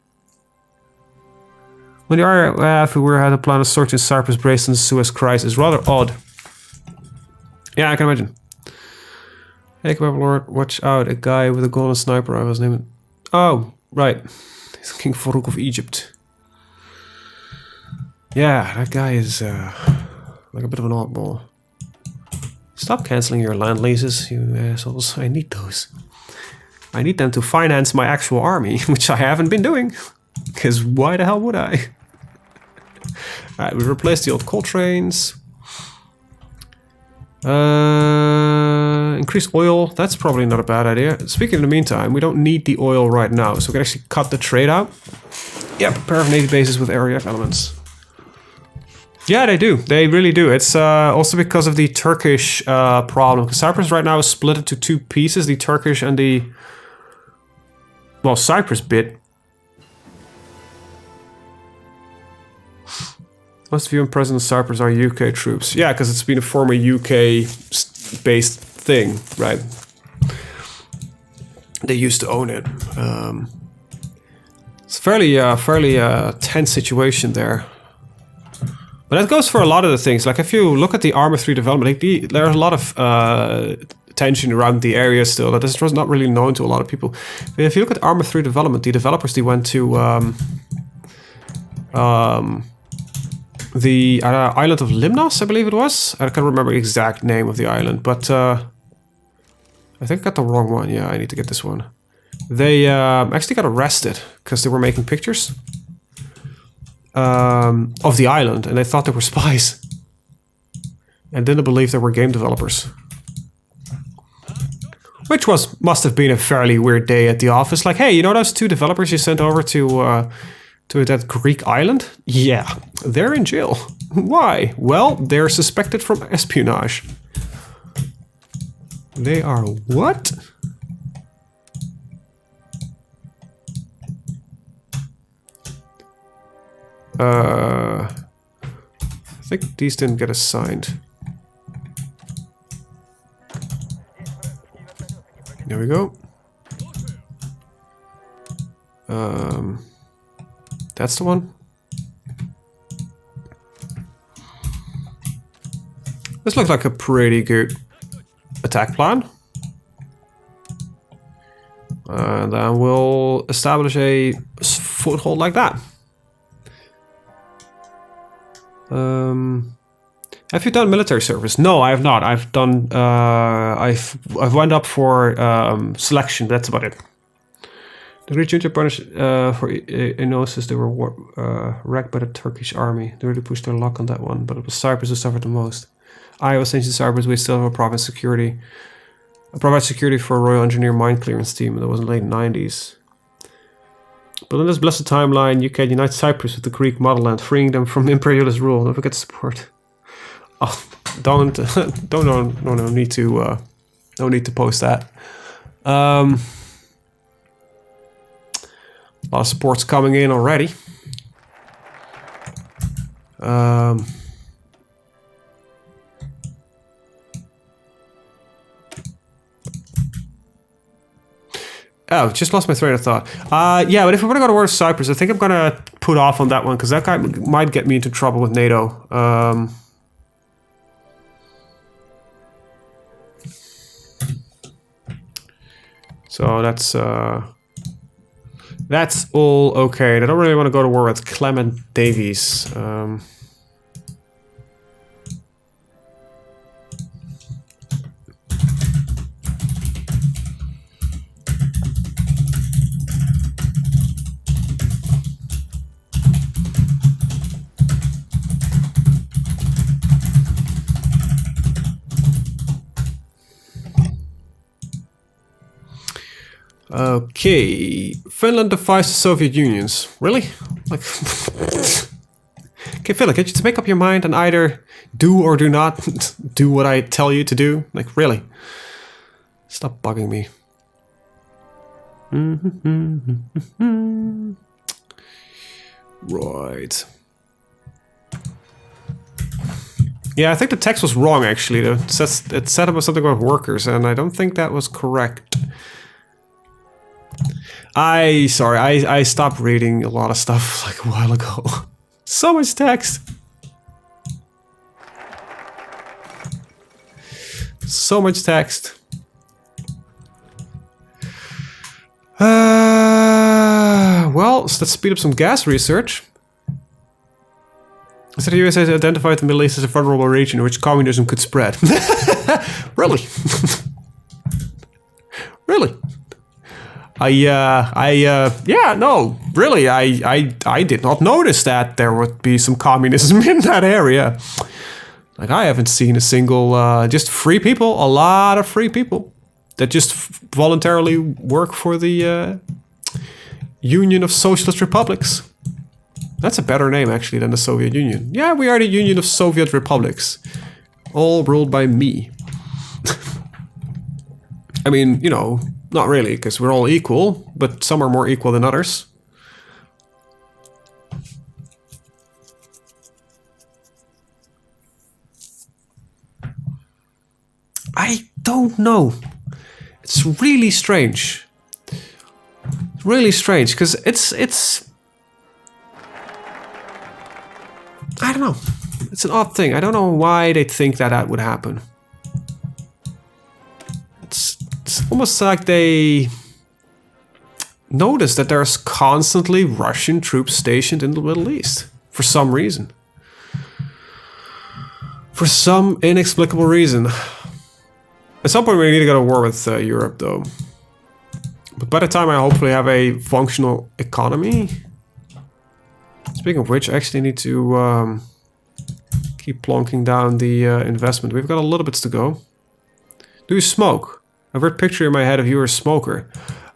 When the RAF were had a plan of search in Cyprus based on the Suez crisis, rather odd. Yeah, I can imagine. Hey, Kebab Lord, watch out, a guy with a golden sniper rifle was named... Oh, right. He's King Farouk of Egypt. Yeah, that guy is like a bit of an oddball. Stop cancelling your land leases, you assholes. I need those. I need them to finance my actual army, which I haven't been doing. Because why the hell would I? Alright, we replaced the old coal trains. Increase oil, that's probably not a bad idea. Speaking in the meantime, we don't need the oil right now, so we can actually cut the trade out. Yeah, prepare for Navy bases with area elements. Yeah, they do. They really do. It's also because of the Turkish problem. Because Cyprus right now is split into two pieces, the Turkish and the... Well, Cyprus bit. Most view and present in Cyprus are UK troops. Yeah, because it's been a former UK-based thing, right? They used to own it. It's a fairly tense situation there. But that goes for a lot of the things. Like if you look at the Arma 3 development, like there's a lot of tension around the area still. That this was not really known to a lot of people. But if you look at Arma 3 development, the developers they went to the island of Limnos, I believe it was. I can't remember the exact name of the island, but I think I got the wrong one. Yeah, I need to get this one. They actually got arrested because they were making pictures of the island, and they thought they were spies and didn't believe they were game developers. Which must have been a fairly weird day at the office. Like, hey, you know those 2 developers you sent over to that Greek island? Yeah, they're in jail. Why? Well, they're suspected from espionage. They are what? I think these didn't get assigned. There we go. That's the one. This looks like a pretty good attack plan. And then we'll establish a foothold like that. Have you done military service? No, I have not. I've done. I've went up for selection. That's about it. The Greek junta punished for Enosis. They were wrecked by the Turkish army. They really pushed their luck on that one, but it was Cyprus who suffered the most. I was ancient Cyprus. We still have a province security. Provide security for a Royal Engineer mine clearance team. That was in the late 90s. But in this blessed timeline, you can unite Cyprus with the Greek motherland, freeing them from imperialist rule. Don't forget support. Oh, no need to post that. A lot of support's coming in already. Oh, just lost my train of thought. Yeah, but if we're going to go to war with Cyprus, I think I'm going to put off on that one, because that guy might get me into trouble with NATO. So that's all okay. I don't really want to go to war with Clement Davies. Okay, Finland defies the Soviet Unions. Really? Like, okay, Finland, get you to make up your mind and either do or do not do what I tell you to do. Like, really? Stop bugging me. Right. Yeah, I think the text was wrong, actually. It said about something about workers, and I don't think that was correct. I stopped reading a lot of stuff like a while ago. So much text. So much text. Well, so let's speed up some gas research. I said the USA has identified the Middle East as a vulnerable region in which communism could spread. Really? Really? Yeah, no, really, I did not notice that there would be some communism in that area. Like, I haven't seen a single, just free people, a lot of free people that just voluntarily work for the Union of Socialist Republics. That's a better name, actually, than the Soviet Union. Yeah, we are the Union of Soviet Republics, all ruled by me. I mean, you know, not really, because we're all equal, but some are more equal than others. I don't know. It's really strange. Really strange, because it's... I don't know. It's an odd thing. I don't know why they think that would happen. It's almost like they notice that there's constantly Russian troops stationed in the Middle East for some reason. For some inexplicable reason. At some point we need to go to war with Europe though. But by the time I hopefully have a functional economy... Speaking of which, I actually need to keep plonking down the investment. We've got a little bit to go. Do you smoke? I've heard a picture in my head of you as a smoker.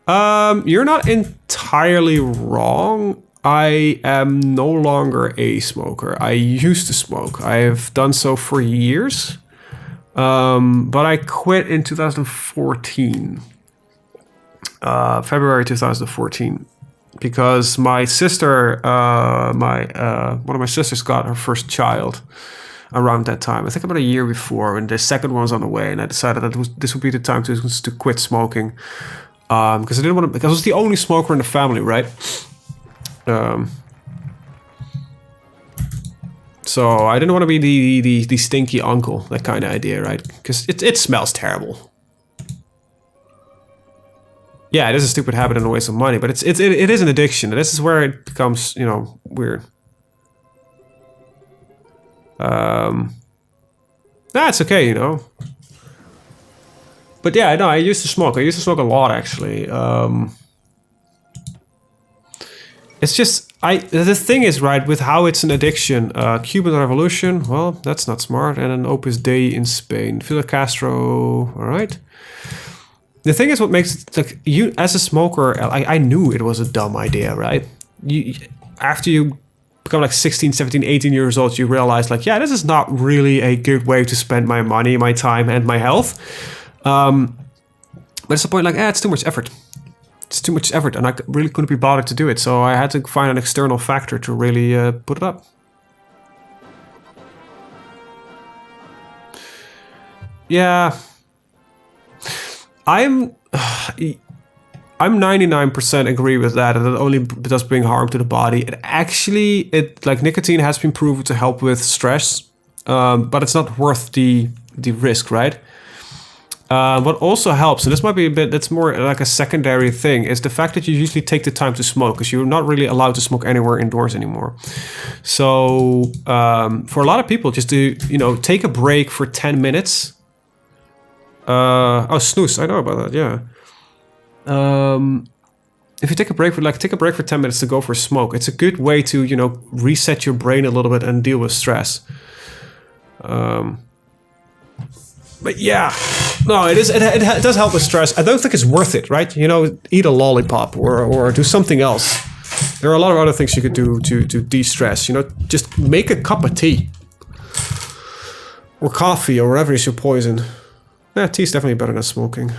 You're not entirely wrong. I am no longer a smoker. I used to smoke. I have done so for years. But I quit in 2014. February 2014. Because my sister, one of my sisters got her first child around that time. I think about a year before, and the second one was on the way, and I decided that this would be the time to quit smoking. Because I didn't want to, because I was the only smoker in the family, right? So I didn't want to be the stinky uncle, that kind of idea, right? Because it smells terrible. Yeah, it is a stupid habit and a waste of money, but it is an addiction. This is where it becomes, you know, weird. It's okay, you know. But yeah, no, I used to smoke. I used to smoke a lot, actually. It's just, the thing is, right, with how it's an addiction, Cuban Revolution, well, that's not smart, and an Opus Dei in Spain. Fidel Castro, all right. The thing is, what makes it, like, you, as a smoker, I knew it was a dumb idea, right? After you become like 16, 17, 18 years old, you realize, like, yeah, this is not really a good way to spend my money, my time, and my health. But it's the point, like, it's too much effort. It's too much effort, and I really couldn't be bothered to do it, so I had to find an external factor to really put it up. Yeah. I'm 99% agree with that, and it only does bring harm to the body. It actually, like, nicotine has been proven to help with stress, but it's not worth the risk, right? What also helps, and this might be a bit, that's more like a secondary thing, is the fact that you usually take the time to smoke, because you're not really allowed to smoke anywhere indoors anymore. So for a lot of people, just to, you know, take a break for 10 minutes. Oh, snooze, I know about that, yeah. If you take a break for 10 minutes to go for a smoke, it's a good way to, you know, reset your brain a little bit and deal with stress. But yeah, no, it does help with stress. I don't think it's worth it, right? You know, eat a lollipop or do something else. There are a lot of other things you could do to de-stress. You know, just make a cup of tea. Or coffee or whatever is your poison. Yeah, tea's definitely better than smoking.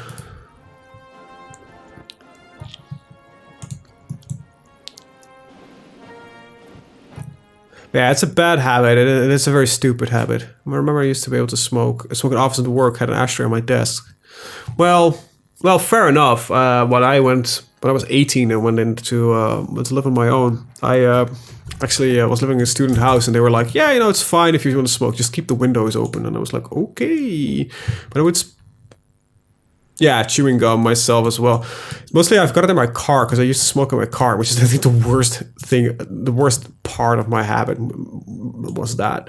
Yeah, it's a bad habit. It is a very stupid habit. I remember I used to be able to smoke in office at work, had an ashtray on my desk. Well, fair enough. When I was 18 and went into to live on my own, I actually was living in a student house, and they were like, yeah, you know, it's fine if you want to smoke, just keep the windows open. And I was like, okay. But I would... Yeah, chewing gum myself as well. Mostly I've got it in my car because I used to smoke in my car, which is, I think, the worst part of my habit was that.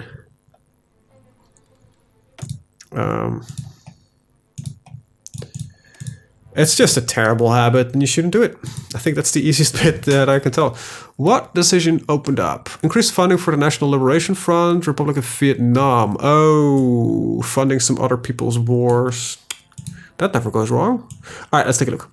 It's just a terrible habit and you shouldn't do it. I think that's the easiest bit that I can tell. What decision opened up? Increased funding for the National Liberation Front, Republic of Vietnam. Oh, funding some other people's wars. That never goes wrong. All right, let's take a look.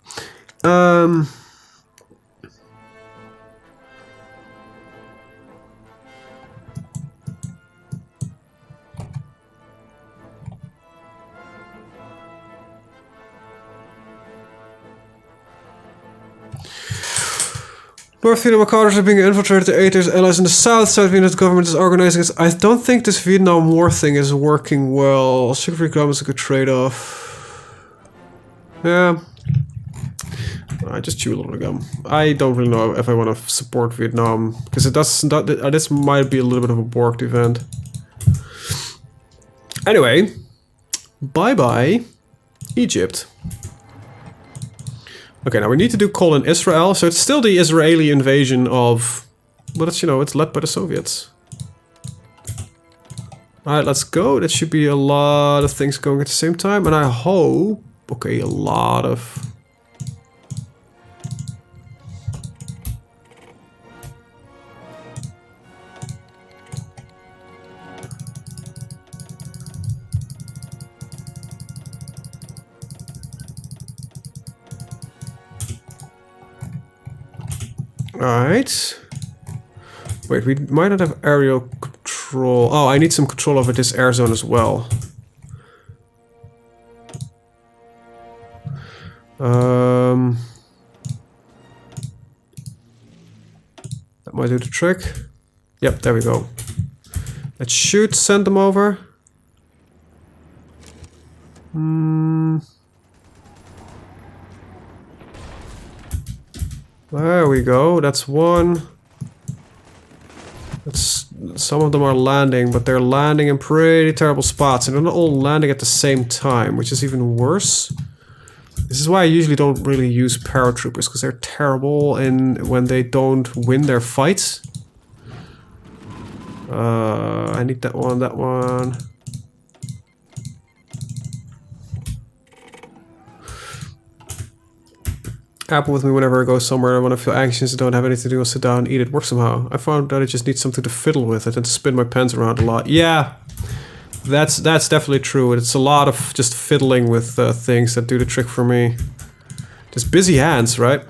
North Vietnam Carters are being infiltrated to aid their allies in the south. South Vietnam's government is organizing it. I don't think this Vietnam War thing is working well. Sugar-free gum is a good trade-off. Yeah. I just chew a little bit of gum. I don't really know if I want to support Vietnam, because this might be a little bit of a borked event. Anyway, bye-bye, Egypt. Okay, now we need to do call in Israel, so it's still the Israeli invasion of... But it's, you know, it's led by the Soviets. Alright, let's go. That should be a lot of things going at the same time. And I hope... Okay, a lot of... Alright. Wait, we might not have aerial control. Oh, I need some control over this air zone as well. That might do the trick. Yep, there we go. That should send them over. There we go, that's one. Some of them are landing, but they're landing in pretty terrible spots, and they're not all landing at the same time, which is even worse. This is why I usually don't really use paratroopers, because they're terrible when they don't win their fights. I need that one, that one. Apple with me whenever I go somewhere I want to feel anxious and don't have anything to do, I'll sit down and eat it, work somehow. I found that I just need something to fiddle with it and to spin my pens around a lot. Yeah, that's definitely true. It's a lot of just fiddling with things that do the trick for me. Just busy hands, right?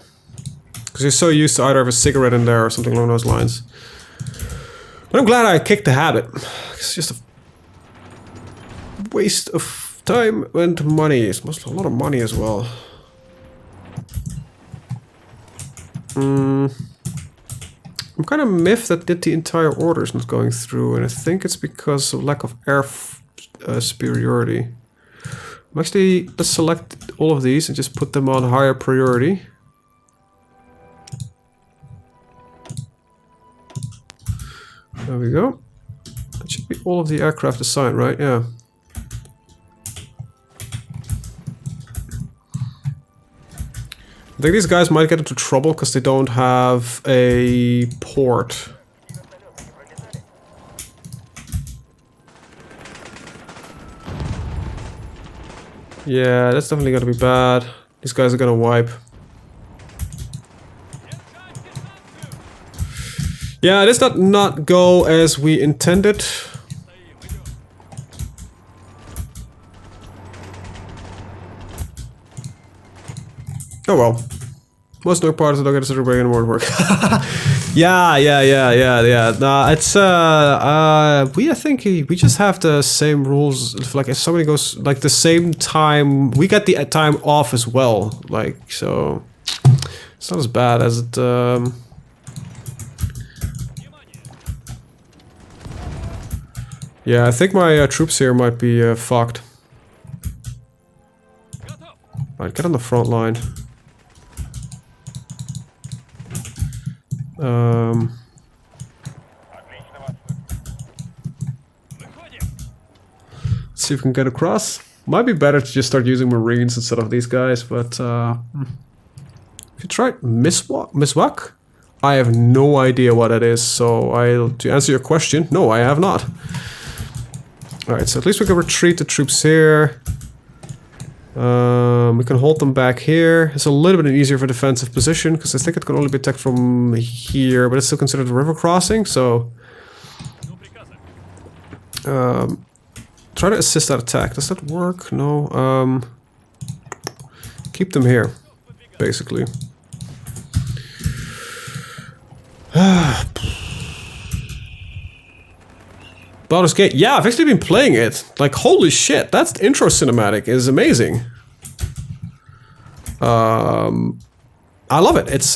Because you're so used to either have a cigarette in there or something along those lines. But I'm glad I kicked the habit. It's just a waste of time and money. It's mostly a lot of money as well. I'm kind of miffed that the entire order is not going through, and I think it's because of lack of air superiority. Let's select all of these and just put them on higher priority. There we go. That should be all of the aircraft assigned, right? Yeah. I think these guys might get into trouble because they don't have a port. Yeah, that's definitely gonna be bad. These guys are gonna wipe. Yeah, this did not go as we intended. Oh well. Most no parts don't get to bring any more work. Yeah. Nah, it's I think we just have the same rules. Like if somebody goes like the same time, we get the time off as well. Like so, it's not as bad as it. Yeah, I think my troops here might be fucked. Right, get on the front line. Let's see if we can get across. Might be better to just start using Marines instead of these guys, but if you tried Miswak? I have no idea what it is, so to answer your question, no, I have not. Alright, so at least we can retreat the troops here. We can hold them back here. It's a little bit easier for defensive position because I think it can only be attacked from here, but it's still considered a river crossing, so try to assist that attack. Does that work? No. Keep them here, basically. Baldur's Gate. Yeah, I've actually been playing it. Like, holy shit, that intro cinematic is amazing. I love it. It's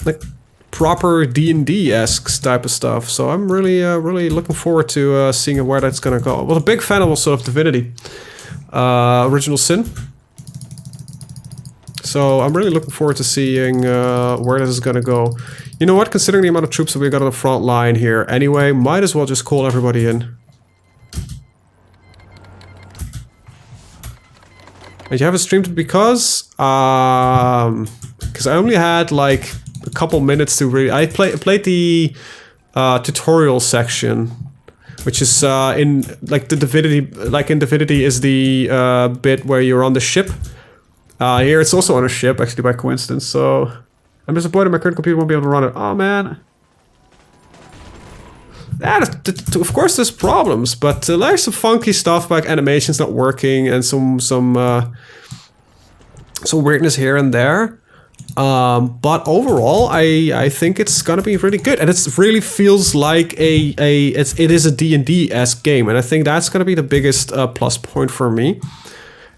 like proper D&D-esque type of stuff. So I'm really, really looking forward to seeing where that's gonna go. Well, a big fan of also of Divinity, Original Sin. So I'm really looking forward to seeing where this is gonna go. You know what? Considering the amount of troops that we got on the front line here, anyway, might as well just call everybody in. And you haven't streamed it because I only had like a couple minutes to really. I played the tutorial section which is in like the Divinity, like in Divinity is the bit where you're on the ship. Here it's also on a ship, actually by coincidence. So I'm disappointed my current computer won't be able to run it. Oh man. Yeah, of course there's problems, but there's some funky stuff like animations not working and some weirdness here and there. But overall, I think it's gonna be really good, and it really feels like it is a D&D-esque game, and I think that's gonna be the biggest plus point for me.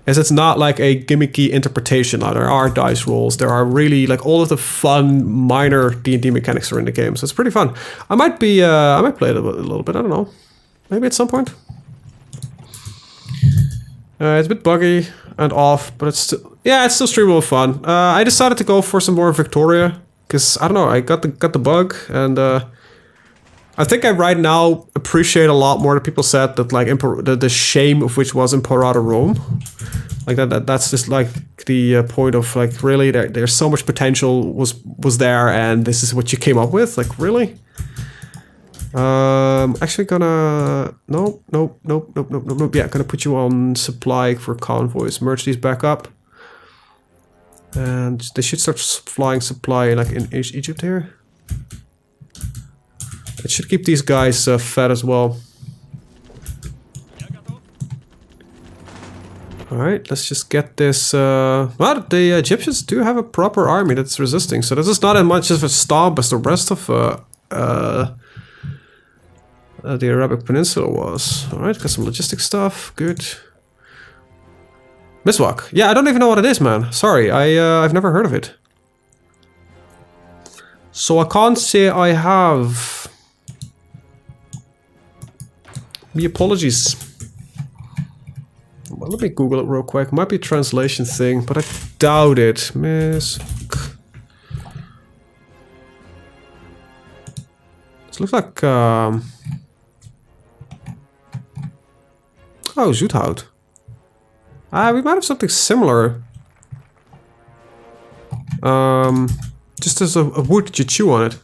Is it's not like a gimmicky interpretation. Now, there are dice rolls. There are really like all of the fun minor D&D mechanics are in the game, so it's pretty fun. I might play it a little bit. I don't know, maybe at some point. It's a bit buggy and off, but it's still streamable fun. I decided to go for some more Victoria because I don't know. I got the bug, and I think I right now appreciate a lot more that people said that like the shame of which was Imperator Rome. Like that's just like the point of like really there's so much potential was there, and this is what you came up with. Like really. Actually gonna nope. Yeah, gonna put you on supply for convoys. Merge these back up, and they should start flying supply like in Egypt here. It should keep these guys fed as well. Alright, let's just get this... well, the Egyptians do have a proper army that's resisting, so this is not as much of a stomp as the rest of the Arabic Peninsula was. Alright, got some logistic stuff, good. Miswak. Yeah, I don't even know what it is, man. Sorry, I've never heard of it. So I can't say I have... My apologies. Well, let me Google it real quick. Might be a translation thing, but I doubt it. Miss. It looks like oh, Zoethout. We might have something similar. Just as a wood that you chew on it.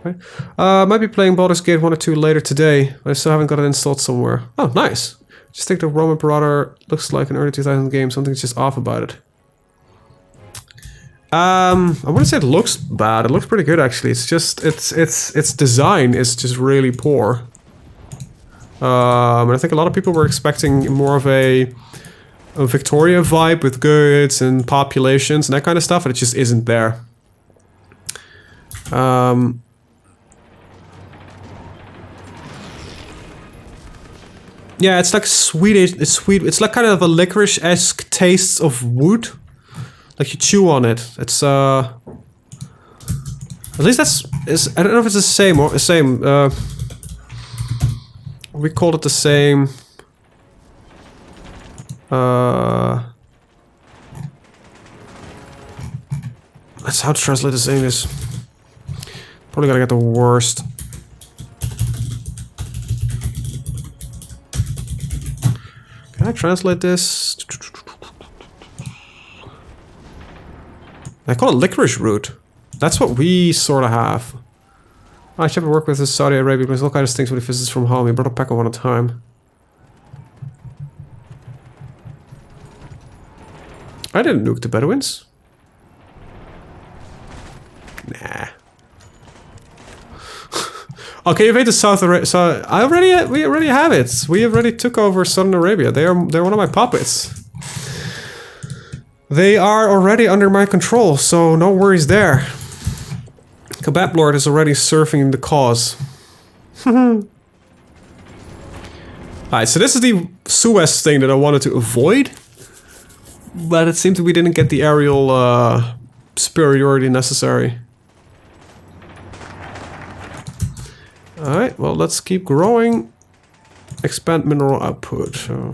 Okay. Might be playing Baldur's Gate 1 or 2 later today, but I still haven't got it installed somewhere. Oh, nice. Just think the Roman Imperator looks like an early 2000 game. Something's just off about it. I wouldn't say it looks bad. It looks pretty good actually. It's just its design is just really poor. And I think a lot of people were expecting more of a Victoria vibe with goods and populations and that kind of stuff, and it just isn't there. Yeah, it's like Swedish. It's sweet. It's like kind of a licorice-esque taste of wood. Like you chew on it. It's at least that's. I don't know if it's the same or the same. We called it the same. That's how to translate this in English. Probably gotta get the worst. Can I translate this? I call it licorice root. That's what we sort of have. I should work with this Saudi Arabia because all kinds of things when he visits from home. He brought a pack of one at a time. I didn't nuke the Bedouins. Nah. Okay, you've made the South Arabia. So we already have it. We already took over Southern Arabia. They're one of my puppets. They are already under my control, so no worries there. Kebab Lord is already surfing the cause. Alright, so this is the Suez thing that I wanted to avoid. But it seemed that we didn't get the aerial superiority necessary. Alright, well, let's keep growing. Expand mineral output. So.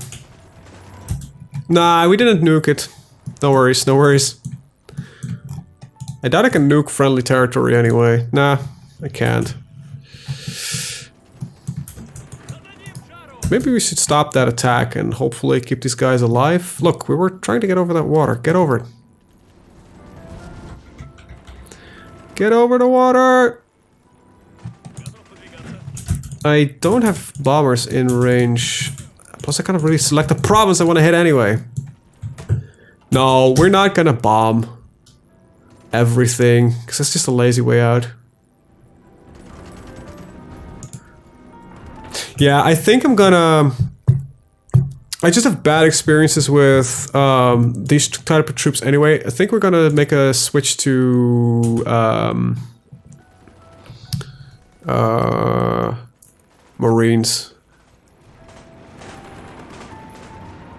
Nah, we didn't nuke it. No worries, no worries. I doubt I can nuke friendly territory anyway. Nah, I can't. Maybe we should stop that attack and hopefully keep these guys alive. Look, we were trying to get over that water. Get over it. Get over the water! I don't have bombers in range. Plus I can't really select the province I want to hit anyway. No, we're not gonna bomb everything, because that's just a lazy way out. Yeah, I think I'm gonna... I just have bad experiences with these type of troops anyway. I think we're gonna make a switch to Marines.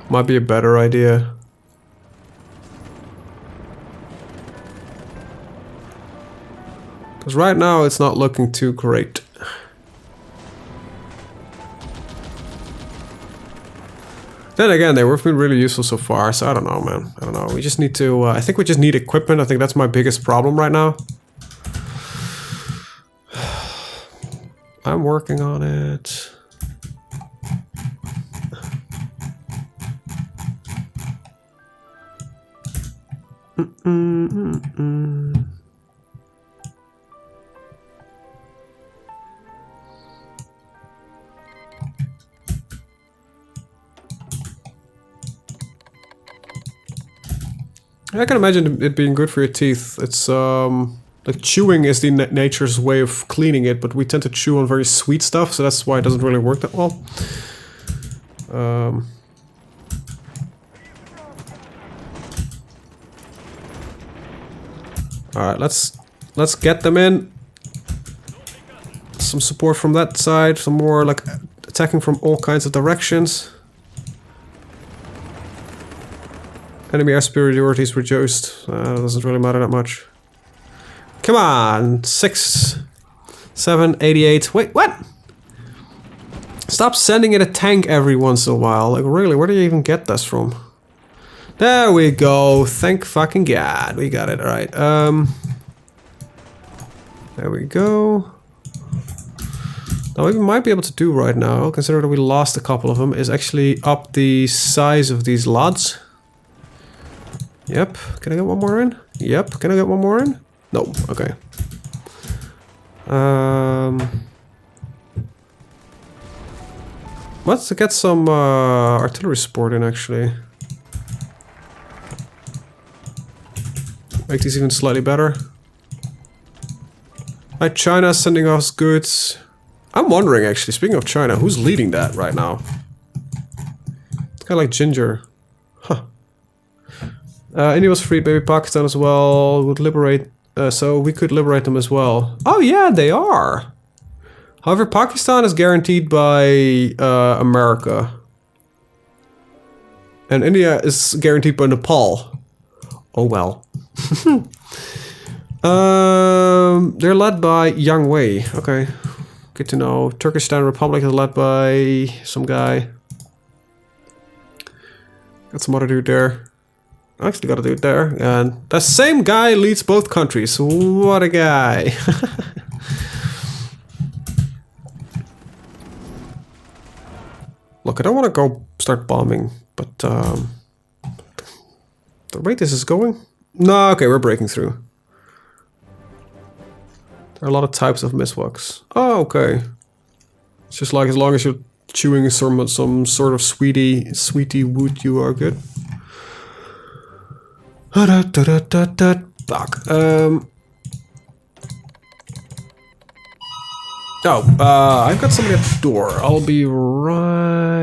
Might be a better idea. Because right now it's not looking too great. Then again, they've been really useful so far, so I don't know, man. I don't know. We just need to... I think we just need equipment. I think that's my biggest problem right now. I'm working on it. I can imagine it being good for your teeth. It's like chewing is the nature's way of cleaning it, but we tend to chew on very sweet stuff, so that's why it doesn't really work that well. Alright, let's get them in. Some support from that side, some more like attacking from all kinds of directions. Enemy air superiority is reduced. Doesn't really matter that much. Come on! 6, 7, 88. Wait, what? Stop sending in a tank every once in a while. Like, really, where do you even get this from? There we go. Thank fucking God. We got it. Alright. There we go. Now, what we might be able to do right now, considering that we lost a couple of them, is actually up the size of these lots. Yep. Can I get one more in? Yep. Can I get one more in? No. Okay. Let's get some artillery support in, actually. Make these even slightly better. Right, China's sending us goods. I'm wondering, actually, speaking of China, who's leading that right now? It's kind of like Ginger. Huh. India was free, maybe Pakistan as well would liberate, so we could liberate them as well. Oh yeah, they are. However, Pakistan is guaranteed by America. And India is guaranteed by Nepal. Oh well. They're led by Yang Wei. Okay, good to know. Turkestan Republic is led by some guy. Got some other dude there. I actually got a dude there. And the same guy leads both countries. What a guy. Look, I don't want to go start bombing, but the rate this is going. No, okay, we're breaking through. There are a lot of types of miswalks. Oh, okay. It's just like as long as you're chewing some sort of sweetie wood, you are good. Fuck. I've got somebody at the door. I'll be right.